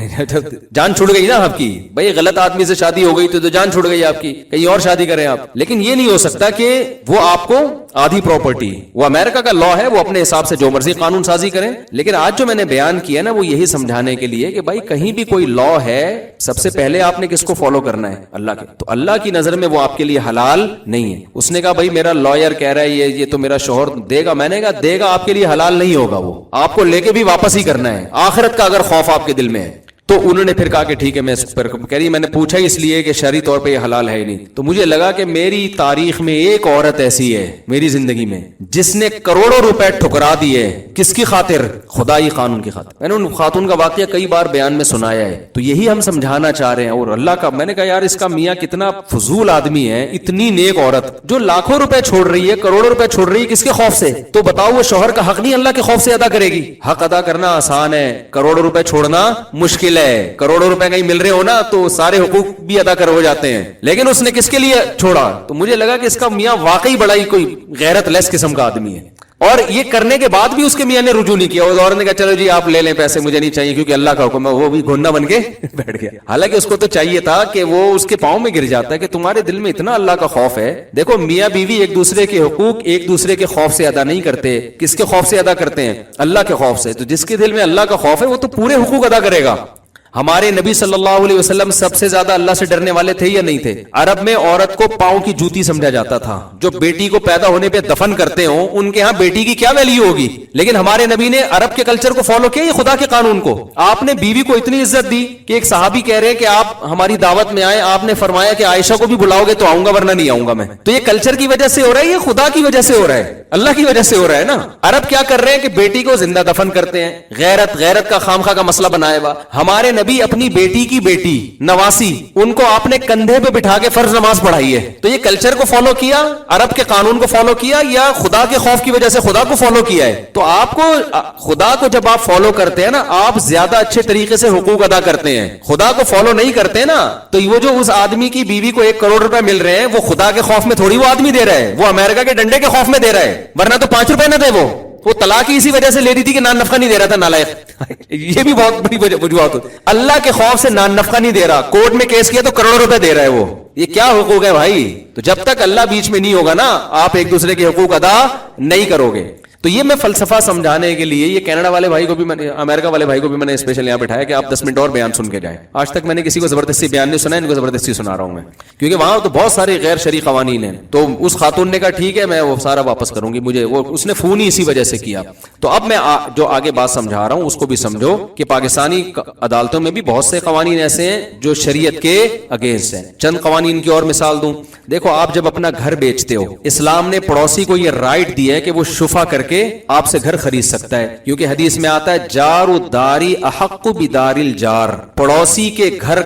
جان چھوڑ گئی نا آپ کی. بھائی غلط آدمی سے شادی ہو گئی تو جان چھوڑ گئی آپ کی, کہیں اور شادی کریں آپ. لیکن یہ نہیں ہو سکتا کہ وہ آپ کو آدھی پراپرٹی, وہ امریکہ کا لا ہے, وہ اپنے حساب سے جو مرضی قانون سازی کریں. لیکن آج جو میں نے بیان کیا نا وہ یہی سمجھانے کے لیے کہ بھائی کہیں بھی کوئی لا ہے, سب سے پہلے آپ نے کس کو فالو کرنا ہے؟ اللہ کے. تو اللہ کی نظر میں وہ آپ کے لیے حلال نہیں ہے. اس نے کہا بھائی میرا لائر کہہ رہا ہے یہ تو میرا شوہر دے گا. میں نے کہا دے گا, آپ کے لیے حلال نہیں ہوگا, وہ آپ کو لے کے بھی واپس ہی کرنا ہے. آخرت کا اگر خوف آپ کے دل میں ہے تو انہوں نے پھر کہا کہ ٹھیک ہے میں اس پر کہہ رہی, میں نے پوچھا اس لیے کہ شرعی طور پہ یہ حلال ہے ہی نہیں. تو مجھے لگا کہ میری تاریخ میں ایک عورت ایسی ہے میری زندگی میں جس نے کروڑوں روپے ٹھکرا دیے. کس کی خاطر؟ خدائی قانون کی خاطر. میں نے ان خاتون کا واقعہ کئی بار بیان میں سنایا ہے. تو یہی ہم سمجھانا چاہ رہے ہیں. اور اللہ کا, میں نے کہا یار اس کا میاں کتنا فضول آدمی ہے, اتنی نیک عورت جو لاکھوں روپے چھوڑ رہی ہے, کروڑوں روپے چھوڑ رہی ہے, کس کے خوف سے؟ تو بتاؤ وہ شوہر کا حق نہیں اللہ کے خوف سے ادا کرے گی؟ حق ادا کرنا آسان ہے, کروڑوں روپے چھوڑنا مشکل ہے. کروڑوں روپے کہیں مل رہے ہو نا تو سارے حقوق بھی ادا کر ہو جاتے ہیں. لیکن اس نے کس کے لیے چھوڑا؟ تو مجھے لگا کہ اس کا میاں واقعی بڑا ہی کوئی غیرت لیس قسم کا آدمی ہے. اور یہ کرنے کے بعد بھی اس کے میاں نے رجوع نہیں کیا. اس عورت نے کہا چلو جی آپ لے لیں پیسے, مجھے نہیں چاہیے کیونکہ اللہ کا حکم ہے. وہ بھی گھننا بن کے بیٹھ گیا. حالانکہ اس کو تو چاہیے تھا کہ وہ اس کے پاؤں میں گر جاتا ہے کہ تمہارے دل میں اتنا اللہ کا خوف ہے. دیکھو میاں بیوی ایک دوسرے کے حقوق ایک دوسرے کے خوف سے ادا نہیں کرتے. کس کے خوف سے ادا کرتے ہیں؟ اللہ کے خوف سے. تو جس کے دل میں اللہ کا خوف ہے وہ تو پورے حقوق ادا کرے گا. ہمارے نبی صلی اللہ علیہ وسلم سب سے زیادہ اللہ سے ڈرنے والے تھے یا نہیں تھے؟ عرب میں عورت کو پاؤں کی جوتی سمجھا جاتا تھا. جو بیٹی کو پیدا ہونے پہ دفن کرتے ہوں ان کے ہاں بیٹی کی کیا ویلیو ہوگی. لیکن ہمارے نبی نے عرب کے کلچر کو فالو کیا, یہ خدا کے قانون کو. آپ نے بیوی کو اتنی عزت دی کہ ایک صحابی کہہ رہے کہ آپ ہماری دعوت میں آئے, آپ نے فرمایا کہ عائشہ کو بھی بلاؤ گے تو آؤں گا ورنہ نہیں آؤں گا میں. تو یہ کلچر کی وجہ سے ہو رہا ہے, یہ خدا کی وجہ سے ہو رہا ہے, اللہ کی وجہ سے ہو رہا ہے نا. عرب کیا کر رہے ہیں کہ بیٹی کو زندہ دفن کرتے ہیں, غیرت کا خامخواہ کا مسئلہ بنایا ہوا. ہمارے نبی اپنی بیٹی کی بیٹی نواسی ان کو آپ نے کندھے پہ بٹھا کے فرض نماز پڑھائی ہے. تو یہ کلچر کو فالو کیا, عرب کے قانون کو فالو کیا, یا خدا کے خوف کی وجہ سے خدا کو فالو کیا ہے؟ تو آپ کو خدا کو جب آپ فالو کرتے ہیں نا, آپ زیادہ اچھے طریقے سے حقوق ادا کرتے ہیں. خدا کو فالو نہیں کرتے نا, تو وہ جو اس آدمی کی بیوی کو 1 کروڑ روپے مل رہے ہیں وہ خدا کے خوف میں تھوڑی وہ آدمی دے رہا ہے, وہ امریکہ کے ڈنڈے کے خوف میں دے رہا ہے. ورنہ تو 5 روپے نہ دے. وہ طلاق ہی اسی وجہ سے لے رہی تھی کہ نان نفقہ نہیں دے رہا تھا, نالائق. یہ بھی بہت بڑی وجوہات. اللہ کے خوف سے نان نفقہ نہیں دے رہا, کورٹ میں کیس کیا تو کروڑوں روپے دے رہا ہے وہ. یہ کیا حقوق ہے بھائی؟ تو جب تک اللہ بیچ میں نہیں ہوگا نا, آپ ایک دوسرے کے حقوق ادا نہیں کرو گے. تو یہ میں فلسفہ سمجھانے کے لیے یہ کینیڈا والے بھائی کو بھی امریکہ والے بھائی کو بھی میں نے اسپیشل یہاں بٹھایا کہ آپ 10 منٹ اور بیان سن کے جائیں. آج تک میں نے کسی کو زبردستی بیان نہیں سنا, ان کو زبردستی سنا رہا ہوں میں, کیونکہ وہاں تو بہت سارے غیر شرعی قوانین ہیں. تو اس خاتون نے کہا ٹھیک ہے میں وہ سارا واپس کروں گی, مجھے وہ اس نے فون ہی اسی وجہ سے کیا. تو اب میں جو آگے بات سمجھا رہا ہوں اس کو بھی سمجھو کہ پاکستانی عدالتوں میں بھی بہت سے قوانین ایسے ہیں جو شریعت کے اگینسٹ ہیں. چند قوانین کی اور مثال دوں. دیکھو آپ جب اپنا گھر بیچتے ہو, اسلام نے پڑوسی کو یہ رائٹ دیا ہے کہ وہ شفا کر کے آپ سے گھر خرید سکتا ہے, کیونکہ حدیث میں آتا ہے جار الداری احق بدار الجار, پڑوسی کے گھر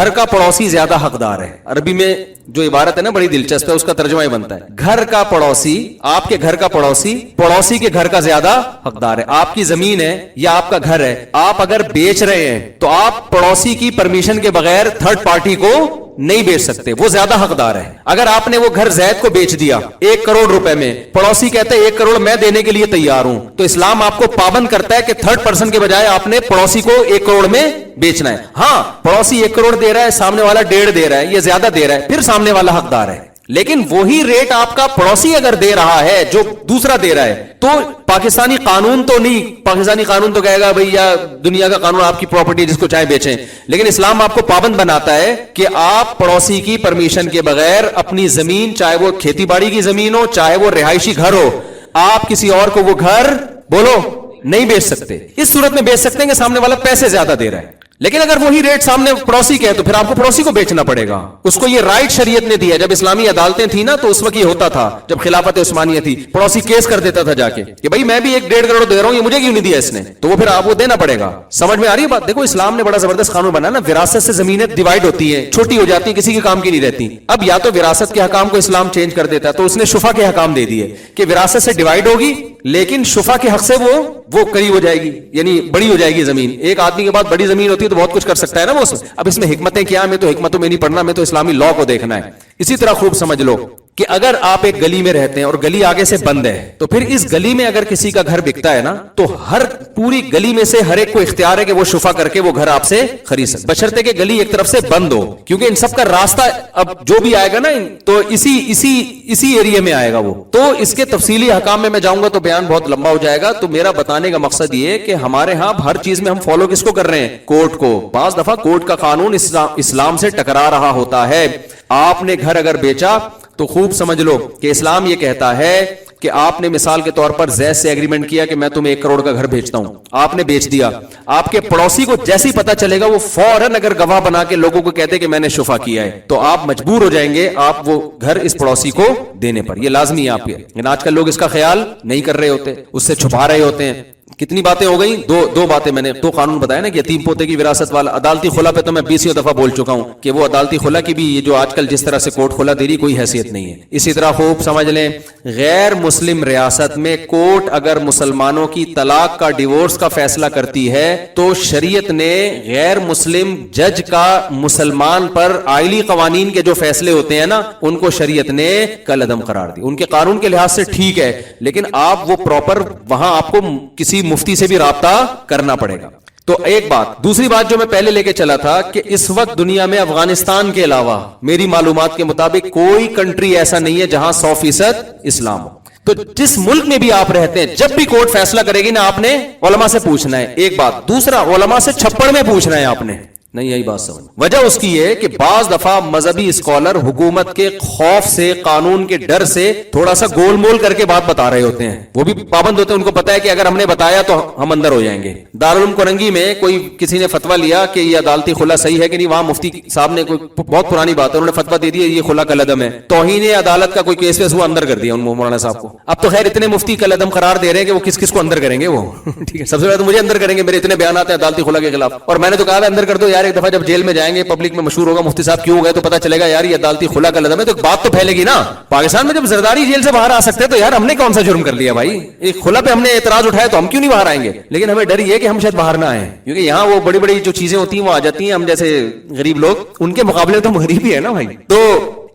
کا پڑوسی زیادہ حقدار ہے. عربی میں جو عبارت ہے نا بڑی دلچسپ ہے, اس کا ترجمہ یہ بنتا ہے گھر کا پڑوسی, آپ کے گھر کا پڑوسی کے گھر کا زیادہ حقدار ہے. آپ کی زمین ہے یا آپ کا گھر ہے, آپ اگر بیچ رہے ہیں تو آپ پڑوسی کی پرمیشن کے بغیر تھرڈ پارٹی کو نہیں بیچ سکتے, وہ زیادہ حقدار ہے. اگر آپ نے وہ گھر زید کو بیچ دیا 1 کروڑ روپے میں, پڑوسی کہتے ہیں 1 کروڑ میں دینے کے لیے تیار ہوں, تو اسلام آپ کو پابند کرتا ہے کہ تھرڈ پرسن کے بجائے آپ نے پڑوسی کو 1 کروڑ میں بیچنا ہے. ہاں پڑوسی 1 کروڑ دے رہا ہے, سامنے والا 1.5 دے رہا ہے, یہ زیادہ دے رہا ہے, پھر سامنے والا حقدار ہے. لیکن وہی ریٹ آپ کا پڑوسی اگر دے رہا ہے جو دوسرا دے رہا ہے, تو پاکستانی قانون تو نہیں, پاکستانی قانون تو کہے گا بھئی یا دنیا کا قانون آپ کی پراپرٹی جس کو چاہے بیچیں, لیکن اسلام آپ کو پابند بناتا ہے کہ آپ پڑوسی کی پرمیشن کے بغیر اپنی زمین, چاہے وہ کھیتی باڑی کی زمین ہو چاہے وہ رہائشی گھر ہو, آپ کسی اور کو وہ گھر بولو نہیں بیچ سکتے. اس صورت میں بیچ سکتے ہیں کہ سامنے والا پیسے زیادہ دے رہا ہے, لیکن اگر وہی ریٹ سامنے پڑوسی کے ہے تو پھر آپ کو پڑوسی کو بیچنا پڑے گا. اس کو یہ رائٹ شریعت نے دیا. جب اسلامی عدالتیں تھیں نا تو اس وقت یہ ہوتا تھا, جب خلافت عثمانیہ تھی, پڑوسی کیس کر دیتا تھا جا کے کہ بھائی میں بھی 1.5 کروڑ دے رہا ہوں, یہ مجھے کیوں نہیں دیا اس نے, تو وہ پھر آپ کو دینا پڑے گا. سمجھ میں آ رہی ہے بات؟ دیکھو اسلام نے بڑا زبردست قانون بنایا نا, وراثت سے زمینیں ڈیوائڈ ہوتی ہیں, چھوٹی ہو جاتی ہیں, کسی کے کام کی نہیں رہتی. اب یا تو وراثت کے حکام کو اسلام چینج کر دیتا ہے, تو اس نے شفا کے حکام دے دیے کہ وراثت سے ڈیوائڈ ہوگی لیکن شفا کے حق سے وہ قریب ہو جائے گی, یعنی بڑی ہو جائے گی زمین. ایک آدمی کے بعد بڑی زمین ہوتی ہے تو بہت کچھ کر سکتا ہے نا وہ. اب اس میں حکمتیں کیا, میں تو حکمتوں میں نہیں پڑھنا, میں تو اسلامی لا کو دیکھنا ہے. اسی طرح خوب سمجھ لو کہ اگر آپ ایک گلی میں رہتے ہیں اور گلی آگے سے بند ہے, تو پھر اس گلی میں اگر کسی کا گھر بکتا ہے نا, تو ہر پوری گلی میں سے ہر ایک کو اختیار ہے کہ وہ شفا کر کے وہ گھر آپ سے خرید سکے, بشرطے کہ گلی ایک طرف سے بند ہو, کیونکہ ان سب کا راستہ اب جو بھی آئے گا نا تو اسی ایریا میں آئے گا وہ. تو اس کے تفصیلی حکام میں جاؤں گا تو بیان بہت لمبا ہو جائے گا. تو میرا بتانے کا مقصد یہ کہ ہمارے ہاں ہر چیز میں ہم فالو کس کو کر رہے ہیں؟ کورٹ کو. بعض دفعہ کورٹ کا قانون اسلام سے ٹکرا رہا ہوتا ہے. آپ نے گھر اگر بیچا تو خوب سمجھ لو کہ اسلام یہ کہتا ہے کہ آپ نے مثال کے طور پر زید سے ایگریمنٹ کیا کہ میں تمہیں 1 کروڑ کا گھر بیچتا ہوں, آپ نے بیچ دیا. آپ کے پڑوسی کو جیسے ہی پتا چلے گا وہ فوراً اگر گواہ بنا کے لوگوں کو کہتے کہ میں نے شفا کیا ہے, تو آپ مجبور ہو جائیں گے آپ وہ گھر اس پڑوسی کو دینے پر. یہ لازمی ہے آپ کے, لیکن آج کل لوگ اس کا خیال نہیں کر رہے ہوتے, اس سے چھپا رہے ہوتے ہیں. کتنی باتیں ہو گئی؟ دو باتیں میں نے تو قانون بتایا نا کہ یتیم پوتے کی وراثت والا. عدالتی خلا پہ تو میں 20 دفعہ بول چکا ہوں کہ وہ عدالتی خلا کی بھی یہ جو آج کل جس طرح سے کورٹ خلا دے رہی کوئی حیثیت نہیں ہے. اسی طرح خوب سمجھ لیں غیر مسلم ریاست میں کورٹ اگر مسلمانوں کی طلاق کا ڈیورس کا فیصلہ کرتی ہے تو شریعت نے غیر مسلم جج کا مسلمان پر آئلی قوانین کے جو فیصلے ہوتے ہیں نا ان کو شریعت نے کالعدم قرار دی. ان کے قانون کے لحاظ سے ٹھیک ہے لیکن آپ وہ پراپر وہاں آپ کو کسی مفتی سے بھی رابطہ کرنا پڑے گا. تو ایک بات. دوسری بات جو میں پہلے لے کے چلا تھا کہ اس وقت دنیا میں افغانستان کے علاوہ میری معلومات کے مطابق کوئی کنٹری ایسا نہیں ہے جہاں 100% اسلام ہو. تو جس ملک میں بھی آپ رہتے ہیں جب بھی کورٹ فیصلہ کرے گی نا آپ نے علماء سے پوچھنا ہے. ایک بات. دوسرا علماء سے چھپڑ میں پوچھنا ہے آپ نے. نہیں یہی بات سمجھ. وجہ اس کی ہے کہ بعض دفعہ مذہبی اسکالر حکومت کے خوف سے قانون کے ڈر سے تھوڑا سا گول مول کر کے بات بتا رہے ہوتے ہیں. وہ بھی پابند ہوتے ہیں. ان کو پتا ہے کہ اگر ہم نے بتایا تو ہم اندر ہو جائیں گے. دارالعلوم کرنگی میں کوئی کسی نے فتویٰ لیا کہ یہ عدالتی خلا صحیح ہے کہ نہیں. وہاں مفتی صاحب نے کوئی بہت پرانی بات ہے انہوں نے فتویٰ دے دیا یہ خلا کالعدم ہے. توہین عدالت کا کوئی کیس وہ اندر کر دیا ان مولانا صاحب کو. اب تو خیر اتنے مفتی کالعدم قرار دے رہے ہیں کہ وہ کس کس کو اندر کریں گے. وہ ٹھیک ہے سب سے پہلے تو مجھے اندر کریں گے. میرے اتنے بیانات ہیں عدالتی خلا کے خلاف اور میں نے تو کہا تھا اندر کر دو یار. ایک دفعہ جب جیل میں جائیں گے پبلک میں مشہور ہوگا مفتی صاحب کیوں گئے تو پتہ چلے گا یار یہ عدالتی خلا کالعدم ہے تو بات تو پھیلے گی نا. پاکستان میں جب زرداری جیل سے باہر آ سکتے ہیں تو یار ہم نے کون سا جرم کر لیا بھائی. ایک خلا پہ ہم نے اعتراض اٹھایا تو ہم کیوں نہیں باہر آئیں گے. لیکن ہمیں ڈر یہ کہ ہم شاید باہر نہ آئیں کیونکہ یہاں وہ بڑی بڑی جو چیزیں ہوتی ہیں وہ آ جاتی ہیں. ہم جیسے غریب لوگ ان کے مقابلے تو غریب ہی ہے نا بھائی. تو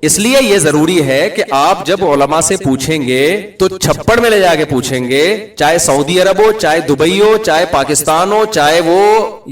اس لیے یہ ضروری ہے کہ آپ جب علماء سے پوچھیں گے تو چھپڑ میں لے جا کے پوچھیں گے. چاہے سعودی عرب ہو چاہے دبئی ہو چاہے پاکستان ہو چاہے وہ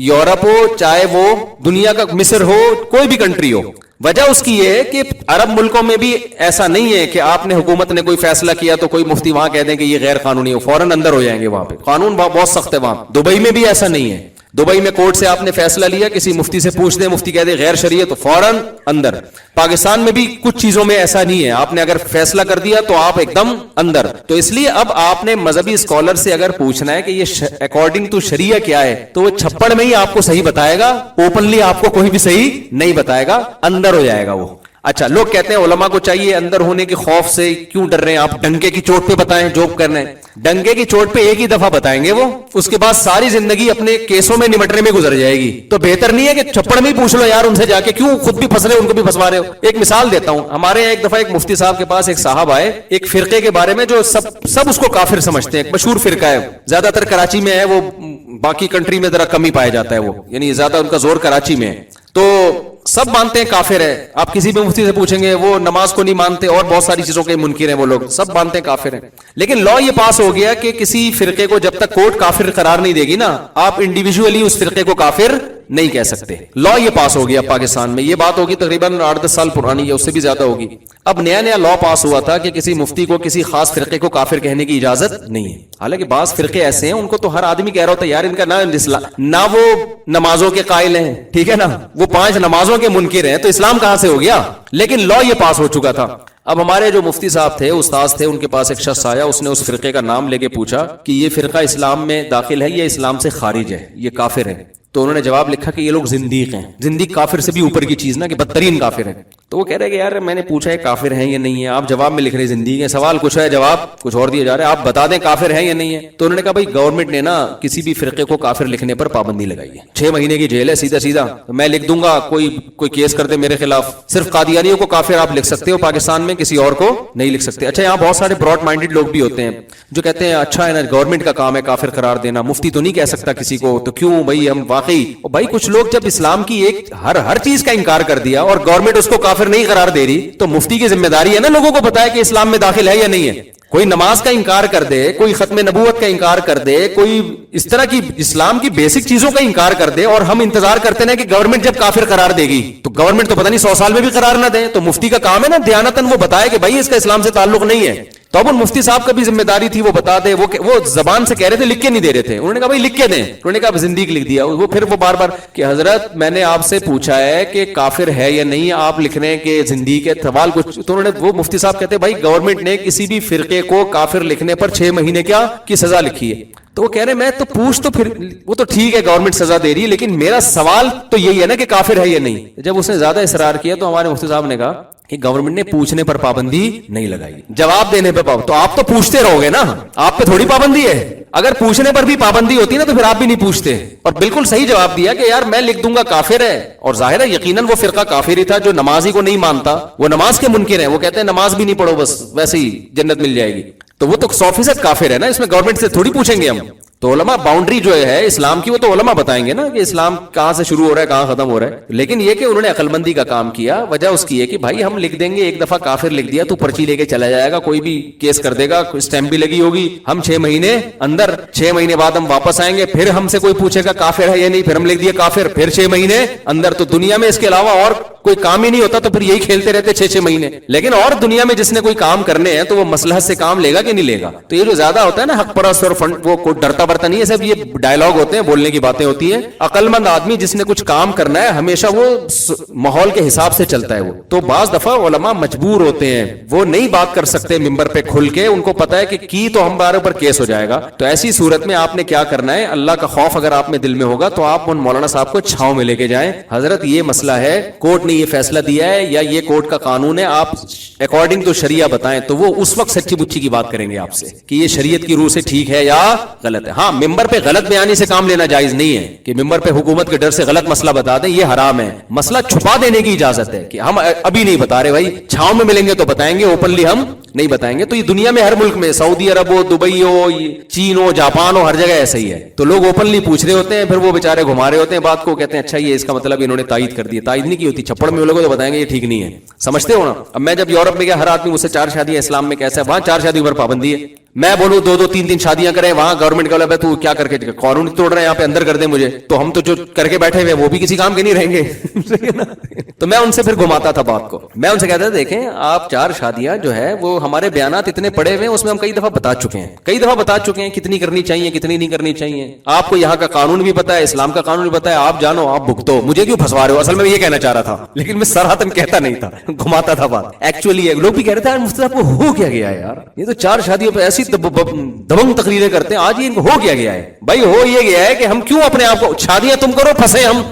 یورپ ہو چاہے وہ دنیا کا مصر ہو کوئی بھی کنٹری ہو. وجہ اس کی یہ ہے کہ عرب ملکوں میں بھی ایسا نہیں ہے کہ آپ نے حکومت نے کوئی فیصلہ کیا تو کوئی مفتی وہاں کہہ دیں کہ یہ غیر قانونی ہو فوراً اندر ہو جائیں گے. وہاں پہ قانون بہت سخت ہے. وہاں دبئی میں بھی ایسا نہیں ہے. دبئی میں کورٹ سے آپ نے فیصلہ لیا کسی مفتی سے پوچھ دیں مفتی کہہ دے غیر شرعی تو فوراً اندر. پاکستان میں بھی کچھ چیزوں میں ایسا نہیں ہے. آپ نے اگر فیصلہ کر دیا تو آپ ایک دم اندر. تو اس لیے اب آپ نے مذہبی اسکالر سے اگر پوچھنا ہے کہ یہ اکارڈنگ ٹو شریعہ کیا ہے تو وہ چھپڑ میں ہی آپ کو صحیح بتائے گا. اوپنلی آپ کو کوئی بھی صحیح نہیں بتائے گا. اندر ہو جائے گا وہ. اچھا لوگ کہتے ہیں علماء کو چاہیے اندر ہونے کے خوف سے کیوں ڈر رہے ہیں آپ ڈنکے کی چوٹ پہ بتائیں جو کرنا ہے. ڈنکے کی چوٹ پہ ایک ہی دفعہ بتائیں گے وہ اس کے بعد ساری زندگی اپنے کیسوں میں نمٹنے میں گزر جائے گی. تو بہتر نہیں ہے کہ چھپڑ میں ہی پوچھ لو یار ان سے جا کے کیوں خود بھی پھنس رہے ان کو بھی پھنسوا رہے ہو. ایک مثال دیتا ہوں. ہمارے یہاں ایک دفعہ ایک مفتی صاحب کے پاس ایک صاحب آئے ایک فرقے کے بارے میں جو سب اس کو کافر سمجھتے ہیں. ایک مشہور فرقہ ہے زیادہ تر کراچی میں ہے. وہ باقی کنٹری میں ذرا کم ہی پایا جاتا ہے. وہ یعنی زیادہ ان کا زور کراچی میں ہے. تو سب مانتے ہیں کافر ہے. آپ کسی بھی مفتی سے پوچھیں گے وہ نماز کو نہیں مانتے اور بہت ساری چیزوں کے منکر ہیں. وہ لوگ سب مانتے ہیں کافر ہیں. لیکن لا یہ پاس ہو گیا کہ کسی فرقے کو جب تک کورٹ کافر قرار نہیں دے گی نا آپ انڈیویجولی اس فرقے کو کافر نہیں کہہ سکتے. لا یہ پاس ہو گیا پاکستان میں. یہ بات ہوگی تقریباً 8-10 سال پرانی ہے اس سے بھی زیادہ ہوگی. اب نیا لا پاس ہوا تھا کہ کسی مفتی کو کسی خاص فرقے کو کافر کہنے کی اجازت نہیں ہے. حالانکہ بعض فرقے ایسے ہیں ان کو تو ہر آدمی کہہ رہا ہوتا ہے یار ان کا نہ وہ نمازوں کے قائل ہیں ٹھیک ہے نا وہ 5 نمازوں کے منکر ہیں تو اسلام کہاں سے ہو گیا. لیکن لا یہ پاس ہو چکا تھا. اب ہمارے جو مفتی صاحب تھے استاذ تھے ان کے پاس ایک شخص آیا اس نے اس فرقے کا نام لے کے پوچھا کہ یہ فرقہ اسلام میں داخل ہے یا اسلام سے خارج ہے یہ کافر ہے. تو انہوں نے جواب لکھا کہ یہ لوگ زندیق ہیں. زندیق کافر سے بھی اوپر کی چیز نا کہ بدترین کافر ہیں. تو وہ کہہ رہے کہ یار میں نے پوچھا ہے کافر ہیں یا نہیں ہے آپ جواب میں لکھ رہے زندیق ہیں. سوال کچھ ہے جواب کچھ اور دیا جا رہا ہے. آپ بتا دیں کافر ہیں یا نہیں ہے. تو انہوں نے کہا بھائی گورنمنٹ نے نا کسی بھی فرقے کو کافر لکھنے پر پابندی لگائی ہے. 6 مہینے کی جیل ہے سیدھا. میں لکھ دوں گا کوئی کیس کر دے میرے خلاف صرف قادیانیوں کو کافر آپ لکھ سکتے ہو پاکستان میں کسی اور کو نہیں لکھ سکتے. اچھا یہاں بہت سارے براڈ مائنڈیڈ لوگ بھی ہوتے ہیں جو کہتے ہیں اچھا ہے نا گورنمنٹ کا کام ہے کافر قرار دینا مفتی تو نہیں کہہ سکتا کسی کو تو کیوں بھائی ہم واقعی بھائی کچھ لوگ جب اسلام کی ایک ہر چیز کا انکار کر دیا اور گورنمنٹ اس کو کافر نہیں قرار دے رہی تو مفتی کی ذمہ داری ہے نا لوگوں کو بتایا کہ اسلام میں داخل ہے یا نہیں ہے. کوئی نماز کا انکار کر دے کوئی ختم نبوت کا انکار کر دے کوئی اس طرح کی اسلام کی بیسک چیزوں کا انکار کر دے اور ہم انتظار کرتے ہیں کہ گورنمنٹ جب کافر قرار دے گی تو گورنمنٹ تو پتہ نہیں 100 سال میں بھی قرار نہ دے. تو مفتی کا کام ہے نا دیانتاً وہ بتائے کہ بھائی اس کا اسلام سے تعلق نہیں ہے. تو اب ان مفتی صاحب کا بھی ذمہ داری تھی وہ بتا دے. وہ زبان سے کہہ رہے تھے لکھ کے نہیں دے رہے تھے. انہوں نے کہا بھائی لکھ کے دیں. انہوں نے کہا زندگی لکھ دیا. وہ پھر وہ بار بار کہ حضرت میں نے آپ سے پوچھا ہے کہ کافر ہے یا نہیں آپ لکھ رہے ہیں کہ زندگی کے سوال کچھ. تو انہوں نے وہ مفتی صاحب کہتے ہیں بھائی گورنمنٹ نے کسی بھی فرقے کو کافر لکھنے پر 6 مہینے کی سزا لکھی ہے. تو وہ کہہ رہے میں تو پوچھ تو پھر وہ تو ٹھیک ہے گورنمنٹ سزا دے رہی ہے لیکن میرا سوال تو یہی ہے نا کہ کافر ہے یا نہیں. جب اس نے زیادہ اصرار کیا تو ہمارے مفتی صاحب نے کہا کہ گورنمنٹ نے پوچھنے پر پابندی نہیں لگائی, جواب دینے پہ پابندی. تو آپ تو پوچھتے رہو گے نا, آپ پہ تھوڑی پابندی ہے. اگر پوچھنے پر بھی پابندی ہوتی نا تو پھر آپ بھی نہیں پوچھتے. اور بالکل صحیح جواب دیا کہ یار میں لکھ دوں گا کافر ہے, اور ظاہر ہے یقیناً وہ فرقہ کافر ہی تھا جو نمازی کو نہیں مانتا, وہ نماز کے منکر ہیں, وہ کہتے ہیں نماز بھی نہیں پڑھو بس ویسے ہی جنت مل جائے گی. تو وہ تو 100% کافر ہے نا, اس میں گورنمنٹ سے تھوڑی پوچھیں گے ہم. تو علماء باؤنڈری جو ہے اسلام کی وہ تو علماء بتائیں گے نا کہ اسلام کہاں سے شروع ہو رہا ہے کہاں ختم ہو رہا ہے. لیکن یہ کہ انہوں نے عقل مندی کا کام کیا, وجہ اس کی ہے کہ بھائی ہم لکھ دیں گے, ایک دفعہ کافر لکھ دیا تو پرچی لے کے چلا جائے گا, کوئی بھی کیس کر دے گا, اسٹیمپ بھی لگی ہوگی, ہم 6 مہینے اندر, 6 مہینے بعد ہم واپس آئیں گے, پھر ہم سے کوئی پوچھے گا کافر ہے یا نہیں, پھر ہم لکھ دیا کافر, پھر 6 مہینے اندر. تو دنیا میں اس کے علاوہ اور کوئی کام ہی نہیں ہوتا, تو پھر یہی کھیلتے رہتے 6 مہینے. لیکن اور دنیا میں جس نے کوئی کام کرنے ہیں تو وہ مصلحت سے کام لے گا کہ نہیں لے گا. تو یہ جو زیادہ ہوتا ہے نا حق پرست اور فنڈ, وہ کوئی ڈرتا برتا نہیں ہے, سب یہ ڈائلاگ ہوتے ہیں, بولنے کی باتیں ہوتی ہیں. عقل مند آدمی جس نے کچھ کام کرنا ہے ہمیشہ وہ ماحول کے حساب سے چلتا ہے. وہ تو بعض دفعہ علماء مجبور ہوتے ہیں, وہ نہیں بات کر سکتے ممبر پہ کھل کے, ان کو پتا ہے کہ کی تو ہمارے اوپر کیس ہو جائے گا. تو ایسی صورت میں آپ نے کیا کرنا ہے, اللہ کا خوف اگر آپ میں دل میں ہوگا تو آپ ان مولانا صاحب کو چھاؤں میں لے کے جائیں, حضرت یہ مسئلہ ہے, کورٹ نے یہ فیصلہ دیا ہے یا یہ کورٹ کا قانون ہے, آپ اکارڈنگ ٹو شریعہ بتائیں. تو وہ اس وقت سچی بچی کی بات کریں گے آپ سے کہ یہ شریعت کی روح سے ٹھیک ہے یا غلط ہے. ہاں ممبر پہ غلط بیانی سے کام لینا جائز نہیں ہے کہ ممبر پہ حکومت کے ڈر سے غلط مسئلہ بتا دیں, یہ حرام ہے. مسئلہ چھپا دینے کی اجازت ہے کہ ہم ابھی نہیں بتا رہے بھائی, چھاؤں میں ملیں گے تو بتائیں گے, اوپنلی ہم نہیں بتائیں گے. تو یہ دنیا میں ہر ملک میں, سعودی عرب ہو, دبئی ہو, چین ہو, جاپان ہو, ہر جگہ ایسا ہی ہے. تو لوگ اوپنلی پوچھ رہے ہوتے ہیں, پھر وہ بےچارے گھما رہے ہوتے ہیں بات کو, کہتے ہیں اچھا یہ اس کا مطلب انہوں نے تائید کر دی. تائید نہیں کی ہوتی, چھپڑ میں وہ لوگ تو بتائیں گے یہ ٹھیک نہیں ہے. سمجھتے ہو نا. اب میں جب یورپ میں گیا, ہر آدمی مجھ سے 4 شادیاں اسلام میں کیسا ہے, وہاں 4 شادی پر پابندی ہے. میں بولوں 2-2 3-3 شادیاں کریں, وہاں گورنمنٹ کا تو کیا کر کے قانون توڑ رہے ہیں, یہاں پہ اندر کر دیں مجھے, تو ہم تو جو کر کے بیٹھے ہوئے وہ بھی کسی کام کے نہیں رہیں گے. تو میں ان سے پھر گھماتا تھا بات کو, میں ان سے کہتا تھا دیکھیں آپ 4 شادیاں جو ہے وہ ہمارے بیانات اتنے پڑے ہوئے ہیں, اس میں ہم کئی دفعہ بتا چکے ہیں کتنی کرنی چاہیے کتنی نہیں کرنی چاہیے. آپ کو یہاں کا قانون بھی پتا ہے, اسلام کا قانون بھی پتا ہے, آپ جانو آپ بھگتو, مجھے کیوں پھنسوا رہے ہو. اصل میں یہ کہنا چاہ رہا تھا لیکن میں صراحتاً کہتا نہیں تھا, گھماتا تھا بات. ایکچولی لوگ بھی کہہ رہے تھے مفتی صاحب کو ہو کیا گیا ہے یار, یہ تو 4 شادیوں پہ ایسی دبنگ تقریریں کرتے ہیں, آج یہ ان کو ہو کیا گیا ہے. بھائی ہو یہ گیا ہے کہ ہم کیوں اپنے آپ کو, شادیاں تم کرو پھنسے ہم,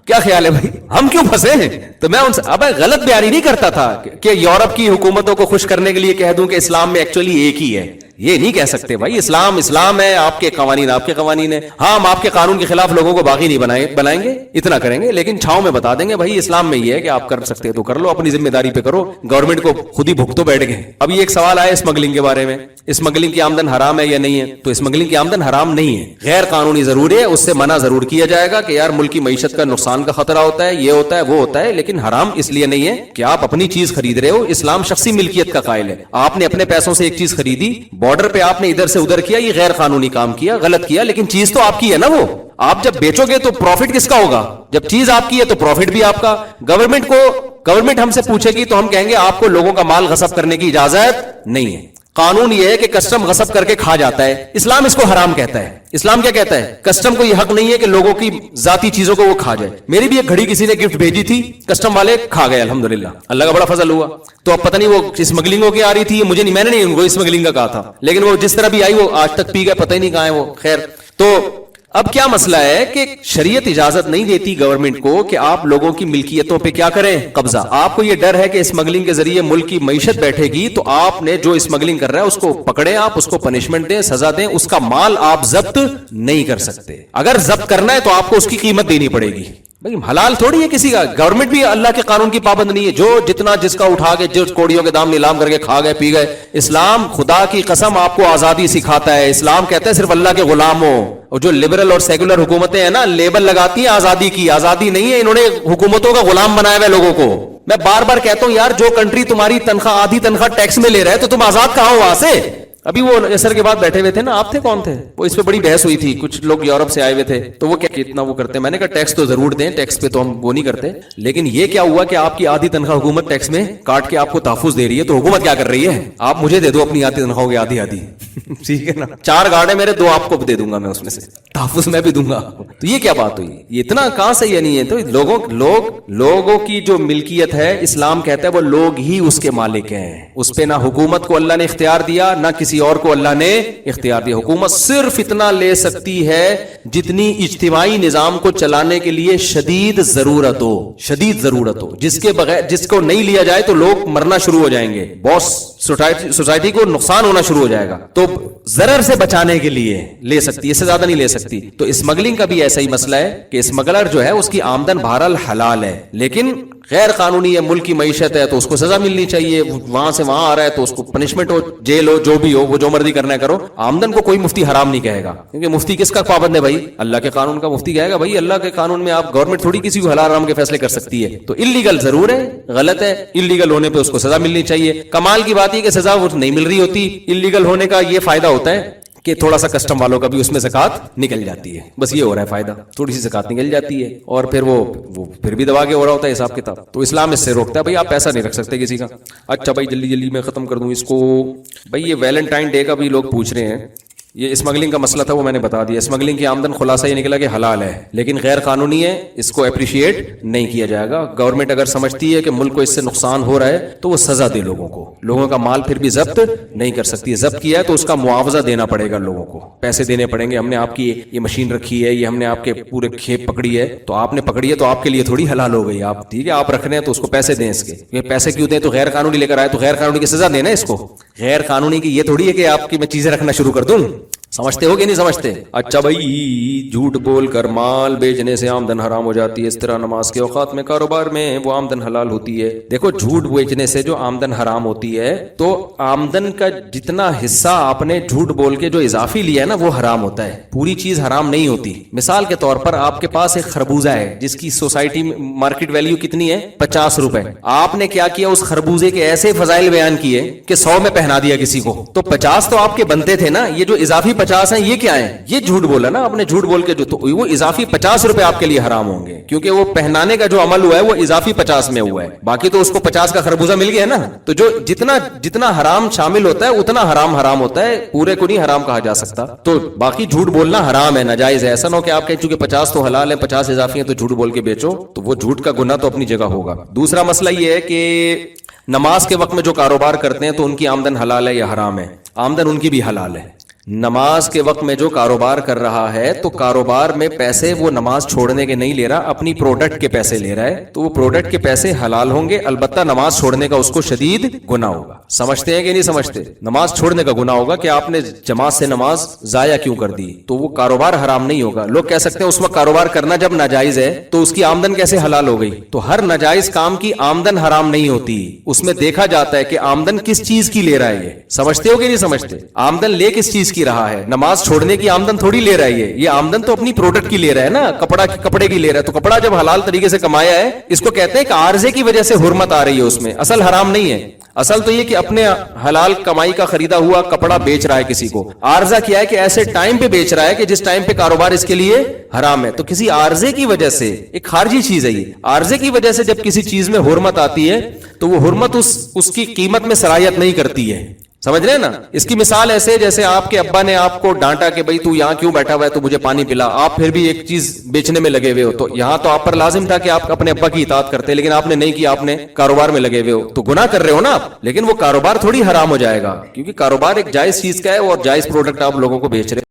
کیا خیال ہے بھائی ہم کیوں پھنسے ہیں. تو میں ان سے اب غلط بیانی نہیں کرتا تھا کہ یورپ کی حکومتوں کو خوش کرنے کے لیے کہہ دوں کہ اسلام میں ایکچولی ایک ہی ہے. یہ نہیں کہہ سکتے بھائی, اسلام ہے, آپ کے قوانین آپ کے قوانین ہیں. ہاں ہم آپ کے قانون کے خلاف لوگوں کو باغی نہیں بنائیں گے, اتنا کریں گے, لیکن چھاؤں میں بتا دیں گے بھائی اسلام میں یہ ہے کہ آپ کر سکتے تو کر لو, اپنی ذمہ داری پہ کرو, گورنمنٹ کو خود ہی بھگتو بیٹھ گئے. اب یہ ایک سوال آیا اسمگلنگ کے بارے میں, اسمگلنگ کی آمدن حرام ہے یا نہیں ہے. تو اسمگلنگ کی آمدن حرام نہیں ہے, غیر قانونی ضرور ہے, اس سے منع ضرور کیا جائے گا کہ یار ملکی معیشت کا نقصان کا خطرہ ہوتا ہے, یہ ہوتا ہے وہ ہوتا ہے, لیکن حرام اس لیے نہیں ہے کہ آپ اپنی چیز خرید رہے ہو. اسلام شخصی ملکیت کا قائل ہے. آپ نے اپنے پیسوں سے ایک چیز خریدی, بارڈر پہ آپ نے ادھر سے ادھر کیا, یہ غیر قانونی کام کیا, غلط کیا, لیکن چیز تو آپ کی ہے نا. وہ آپ جب بیچو گے تو پروفٹ کس کا ہوگا, جب چیز آپ کی ہے تو پروفٹ بھی آپ کا. گورنمنٹ ہم سے پوچھے گی تو ہم کہیں گے آپ کو لوگوں کا مال غصب کرنے کی اجازت نہیں ہے. قانون یہ ہے کہ کسٹم غصب کر کے کھا جاتا ہے, اسلام اس کو حرام کہتا ہے. اسلام کیا کہتا ہے, کسٹم کو یہ حق نہیں ہے کہ لوگوں کی ذاتی چیزوں کو وہ کھا جائے. میری بھی ایک گھڑی کسی نے گفٹ بھیجی تھی, کسٹم والے کھا گئے, الحمدللہ اللہ کا بڑا فضل ہوا. تو اب پتہ نہیں وہ اسمگلنگ ہو کے آ رہی تھی, مجھے نہیں, میں نے نہیں ان کو اسمگلنگ کا کہا تھا, لیکن وہ جس طرح بھی آئی وہ آج تک پی گئے, پتہ ہی نہیں کہاں ہے وہ. خیر, تو اب کیا مسئلہ ہے کہ شریعت اجازت نہیں دیتی گورنمنٹ کو کہ آپ لوگوں کی ملکیتوں پہ کیا کریں, قبضہ. آپ کو یہ ڈر ہے کہ اسمگلنگ کے ذریعے ملک کی معیشت بیٹھے گی, تو آپ نے جو اسمگلنگ کر رہا ہے اس کو پکڑیں, آپ اس کو پنشمنٹ دیں, سزا دیں, اس کا مال آپ ضبط نہیں کر سکتے. اگر ضبط کرنا ہے تو آپ کو اس کی قیمت دینی پڑے گی. بھائی حلال تھوڑی ہے کسی کا, گورنمنٹ بھی اللہ کے قانون کی پابند نہیں ہے. جو جتنا جس کا اٹھا کے جو کوڑیوں کے دام نیلام کر کے کھا گئے پی گئے. اسلام خدا کی قسم آپ کو آزادی سکھاتا ہے. اسلام کہتا ہے صرف اللہ کے غلام ہو. اور جو لبرل اور سیکولر حکومتیں ہیں نا, لیبل لگاتی ہیں آزادی کی, آزادی نہیں ہے, انہوں نے حکومتوں کا غلام بنایا ہوا ہے لوگوں کو. میں بار بار کہتا ہوں یار, جو کنٹری تمہاری تنخواہ آدھی تنخواہ ٹیکس میں لے رہا ہے تو تم آزاد کہاں ہو وہاں سے. ابھی وہ اثر کے بعد بیٹھے ہوئے تھے نا, آپ تھے کون تھے, وہ اس پہ بڑی بحث ہوئی تھی, کچھ لوگ یورپ سے آئے ہوئے تھے, تو وہ کیا کتنا وہ کرتے ہیں. میں نے کہا ٹیکس تو ضرور دیں, ٹیکس پہ تو ہم وہ نہیں کرتے, لیکن یہ کیا ہوا کہ آپ کی آدھی تنخواہ حکومت ٹیکس میں کاٹ کے آپ کو تحفظ دے رہی ہے, تو حکومت کیا کر رہی ہے, آپ مجھے دے دو اپنی آدھی تنخواہ ہوگی آدھی آدھی, ٹھیک ہے نا, 4 گارڈ ہیں میرے, 2 آپ کو دے دوں گا میں, اس میں سے تحفظ میں بھی دوں گا. تو یہ کیا بات ہوئی, یہ اتنا کہاں سے یہ نہیں ہے. تو لوگوں کی جو ملکیت ہے, اسلام کہتا ہے وہ لوگ ہی اس کے مالک ہیں. اس پہ نہ حکومت کو اللہ نے اختیار دیا, نہ کسی کسی اور کو اللہ نے اختیار دیا. حکومت صرف اتنا لے سکتی ہے جتنی اجتماعی نظام کو چلانے کے لیے شدید ضرورت ہو, جس کے بغیر, جس کو نہیں لیا جائے تو لوگ مرنا شروع ہو جائیں گے, سوسائٹی کو نقصان ہونا شروع ہو جائے گا, تو ضرر سے بچانے کے لیے لے سکتی, اس سے زیادہ نہیں لے سکتی. تو اسمگلنگ کا بھی ایسا ہی مسئلہ ہے کہ اسمگلر جو ہے اس کی آمدن بہرحال حلال ہے, لیکن غیر قانونی ہے, ملک کی معیشت ہے, تو اس کو سزا ملنی چاہیے. وہاں سے وہاں آ رہا ہے تو اس کو پنشمنٹ ہو, جیل ہو, جو بھی ہو, وہ جو مرضی کرنا ہے کرو. آمدن کو کوئی مفتی حرام نہیں کہے گا, کیونکہ مفتی کس کا پابند ہے بھائی؟ اللہ کے قانون کا مفتی کہے گا بھائی اللہ کے قانون میں آپ, گورنمنٹ تھوڑی کسی کو حلال حرام کے فیصلے کر سکتی ہے. تو انلیگل ضرور ہے, غلط ہے, انلیگل ہونے پہ اس کو سزا ملنی چاہیے. کمال کی بات یہ کہ سزا وہ نہیں مل رہی ہوتی. انلیگل ہونے کا یہ فائدہ ہوتا ہے کہ تھوڑا سا کسٹم والوں کا بھی اس میں زکات نکل جاتی ہے, بس یہ ہو رہا ہے فائدہ, تھوڑی سی زکات نکل جاتی ہے, اور پھر وہ پھر بھی دبا کے ہو رہا ہوتا ہے حساب کتاب. تو اسلام اس سے روکتا ہے بھائی آپ پیسہ نہیں رکھ سکتے کسی کا. اچھا بھائی جلدی میں ختم کر دوں اس کو. بھائی یہ ویلنٹائن ڈے کا بھی لوگ پوچھ رہے ہیں, یہ اسمگلنگ کا مسئلہ تھا وہ میں نے بتا دیا. اسمگلنگ کی آمدن خلاصہ یہ نکلا کہ حلال ہے لیکن غیر قانونی ہے, اس کو اپریشیٹ نہیں کیا جائے گا. گورنمنٹ اگر سمجھتی ہے کہ ملک کو اس سے نقصان ہو رہا ہے تو وہ سزا دے لوگوں کو. لوگوں کا مال پھر بھی ضبط نہیں کر سکتی, ضبط کیا ہے تو اس کا معاوضہ دینا پڑے گا, لوگوں کو پیسے دینے پڑیں گے. ہم نے آپ کی یہ مشین رکھی ہے, یہ ہم نے آپ کے پورے کھیپ پکڑی ہے, تو آپ نے پکڑی ہے تو آپ کے لیے تھوڑی حلال ہو گئی. آپ ٹھیک ہے آپ رکھ رہے ہیں تو اس کو پیسے دیں. اس کے یہ پیسے کیوں دیں؟ تو غیر قانونی لے کر آئے تو غیر قانونی کی سزا دینا اس کو. غیر قانونی کی یہ تھوڑی ہے کہ آپ کی میں چیزیں رکھنا شروع کر دوں. سمجھتے ہو کہ نہیں سمجھتے؟ اچھا بھائی جھوٹ بول کر مال بیچنے سے آمدن حرام ہو جاتی ہے, اس طرح نماز کے اوقات میں کاروبار میں وہ آمدن حلال ہوتی ہے. دیکھو جھوٹ بیچنے سے جو آمدن حرام ہوتی ہے تو آمدن کا جتنا حصہ آپ نے جھوٹ بول کے جو اضافی لیا ہے نا وہ حرام ہوتا ہے, پوری چیز حرام نہیں ہوتی. مثال کے طور پر آپ کے پاس ایک خربوزہ ہے جس کی سوسائٹی میں مارکیٹ ویلیو کتنی ہے؟ 50 روپے. آپ نے کیا کیا, اس خربوزے کے ایسے فضائل بیان کیے کہ 100 میں پہنا دیا کسی کو, تو 50 تو آپ کے بنتے تھے نا, یہ جو اضافی 50 ہیں یہ کیا ہے؟ یہ جھوٹ بولا نا آپ نے, جھوٹ بول کے جو, تو وہ اضافی 50 روپے آپ کے لیے حرام ہوں گے, کیونکہ وہ پہنانے کا جو عمل ہوا ہے وہ اضافی 50 میں ہوا ہے. باقی تو اس کو 50 کا خربوزہ مل گیا نا. تو جو جتنا حرام شامل ہوتا ہے اتنا حرام ہوتا ہے, پورے کو نہیں حرام کہا جا سکتا. تو باقی جھوٹ بولنا حرام ہے, ناجائز ہے. ایسا نہ ہو کہ آپ کہیں چونکہ 50 تو حلال ہے 50 اضافی ہیں تو جھوٹ بول کے بیچو, تو وہ جھوٹ کا گناہ تو اپنی جگہ ہوگا. دوسرا مسئلہ یہ ہے کہ نماز کے وقت میں جو کاروبار کرتے ہیں تو ان کی آمدن حلال ہے یا حرام ہے؟ آمدن ان کی بھی حلال ہے. نماز کے وقت میں جو کاروبار کر رہا ہے تو کاروبار میں پیسے وہ نماز چھوڑنے کے نہیں لے رہا, اپنی پروڈکٹ کے پیسے لے رہا ہے, تو وہ پروڈکٹ کے پیسے حلال ہوں گے. البتہ نماز چھوڑنے کا اس کو شدید گناہ ہوگا. سمجھتے ہیں کہ نہیں سمجھتے؟ نماز چھوڑنے کا گناہ ہوگا کہ آپ نے جماعت سے نماز ضائع کیوں کر دی, تو وہ کاروبار حرام نہیں ہوگا. لوگ کہہ سکتے ہیں اس وقت کاروبار کرنا جب ناجائز ہے تو اس کی آمدن کیسے حلال ہو گئی؟ تو ہر ناجائز کام کی آمدن حرام نہیں ہوتی, اس میں دیکھا جاتا ہے کہ آمدن کس چیز کی لے رہا ہے. یہ سمجھتے ہو کہ نہیں سمجھتے؟ آمدن لے کس چیز کی رہا ہے؟ نماز چھوڑنے کی آمدن تھوڑی لے رہا ہے, یہ آمدن تو اپنی پروڈکٹ کی لے رہا ہے نا, کپڑے کی لے رہا ہے. تو کپڑا جب حلال طریقے سے کمایا ہے, اس کو کہتے ہیں کہ عارضے کی وجہ سے حرمت آ رہی ہے اس میں, اصل حرام نہیں ہے. اصل تو یہ کہ اپنے حلال کمائی کا خریدا ہوا کپڑا بیچ رہا ہے کسی کو. عارضہ کیا ہے کہ ایسے ٹائم پہ بیچ رہا ہے کہ جس ٹائم پہ کاروبار اس کے لیے حرام ہے. تو کسی عارضے کی وجہ سے, ایک خارجی چیز ہے یہ, عارضے کی وجہ سے جب کسی چیز میں حرمت آتی ہے تو وہ حرمت اس کی قیمت میں صلاحیت نہیں کرتی ہے. سمجھ رہے ہیں نا؟ اس کی مثال ایسے جیسے آپ کے ابا نے آپ کو ڈانٹا کہ بھائی تو یہاں کیوں بیٹھا ہوا ہے, تو مجھے پانی پلا. آپ پھر بھی ایک چیز بیچنے میں لگے ہوئے ہو, تو یہاں تو آپ پر لازم تھا کہ آپ اپنے ابا کی اطاعت کرتے, لیکن آپ نے نہیں کی, آپ نے کاروبار میں لگے ہوئے ہو, تو گناہ کر رہے ہو نا آپ. لیکن وہ کاروبار تھوڑی حرام ہو جائے گا, کیونکہ کاروبار ایک جائز چیز کا ہے اور جائز پروڈکٹ آپ لوگوں کو بیچ رہے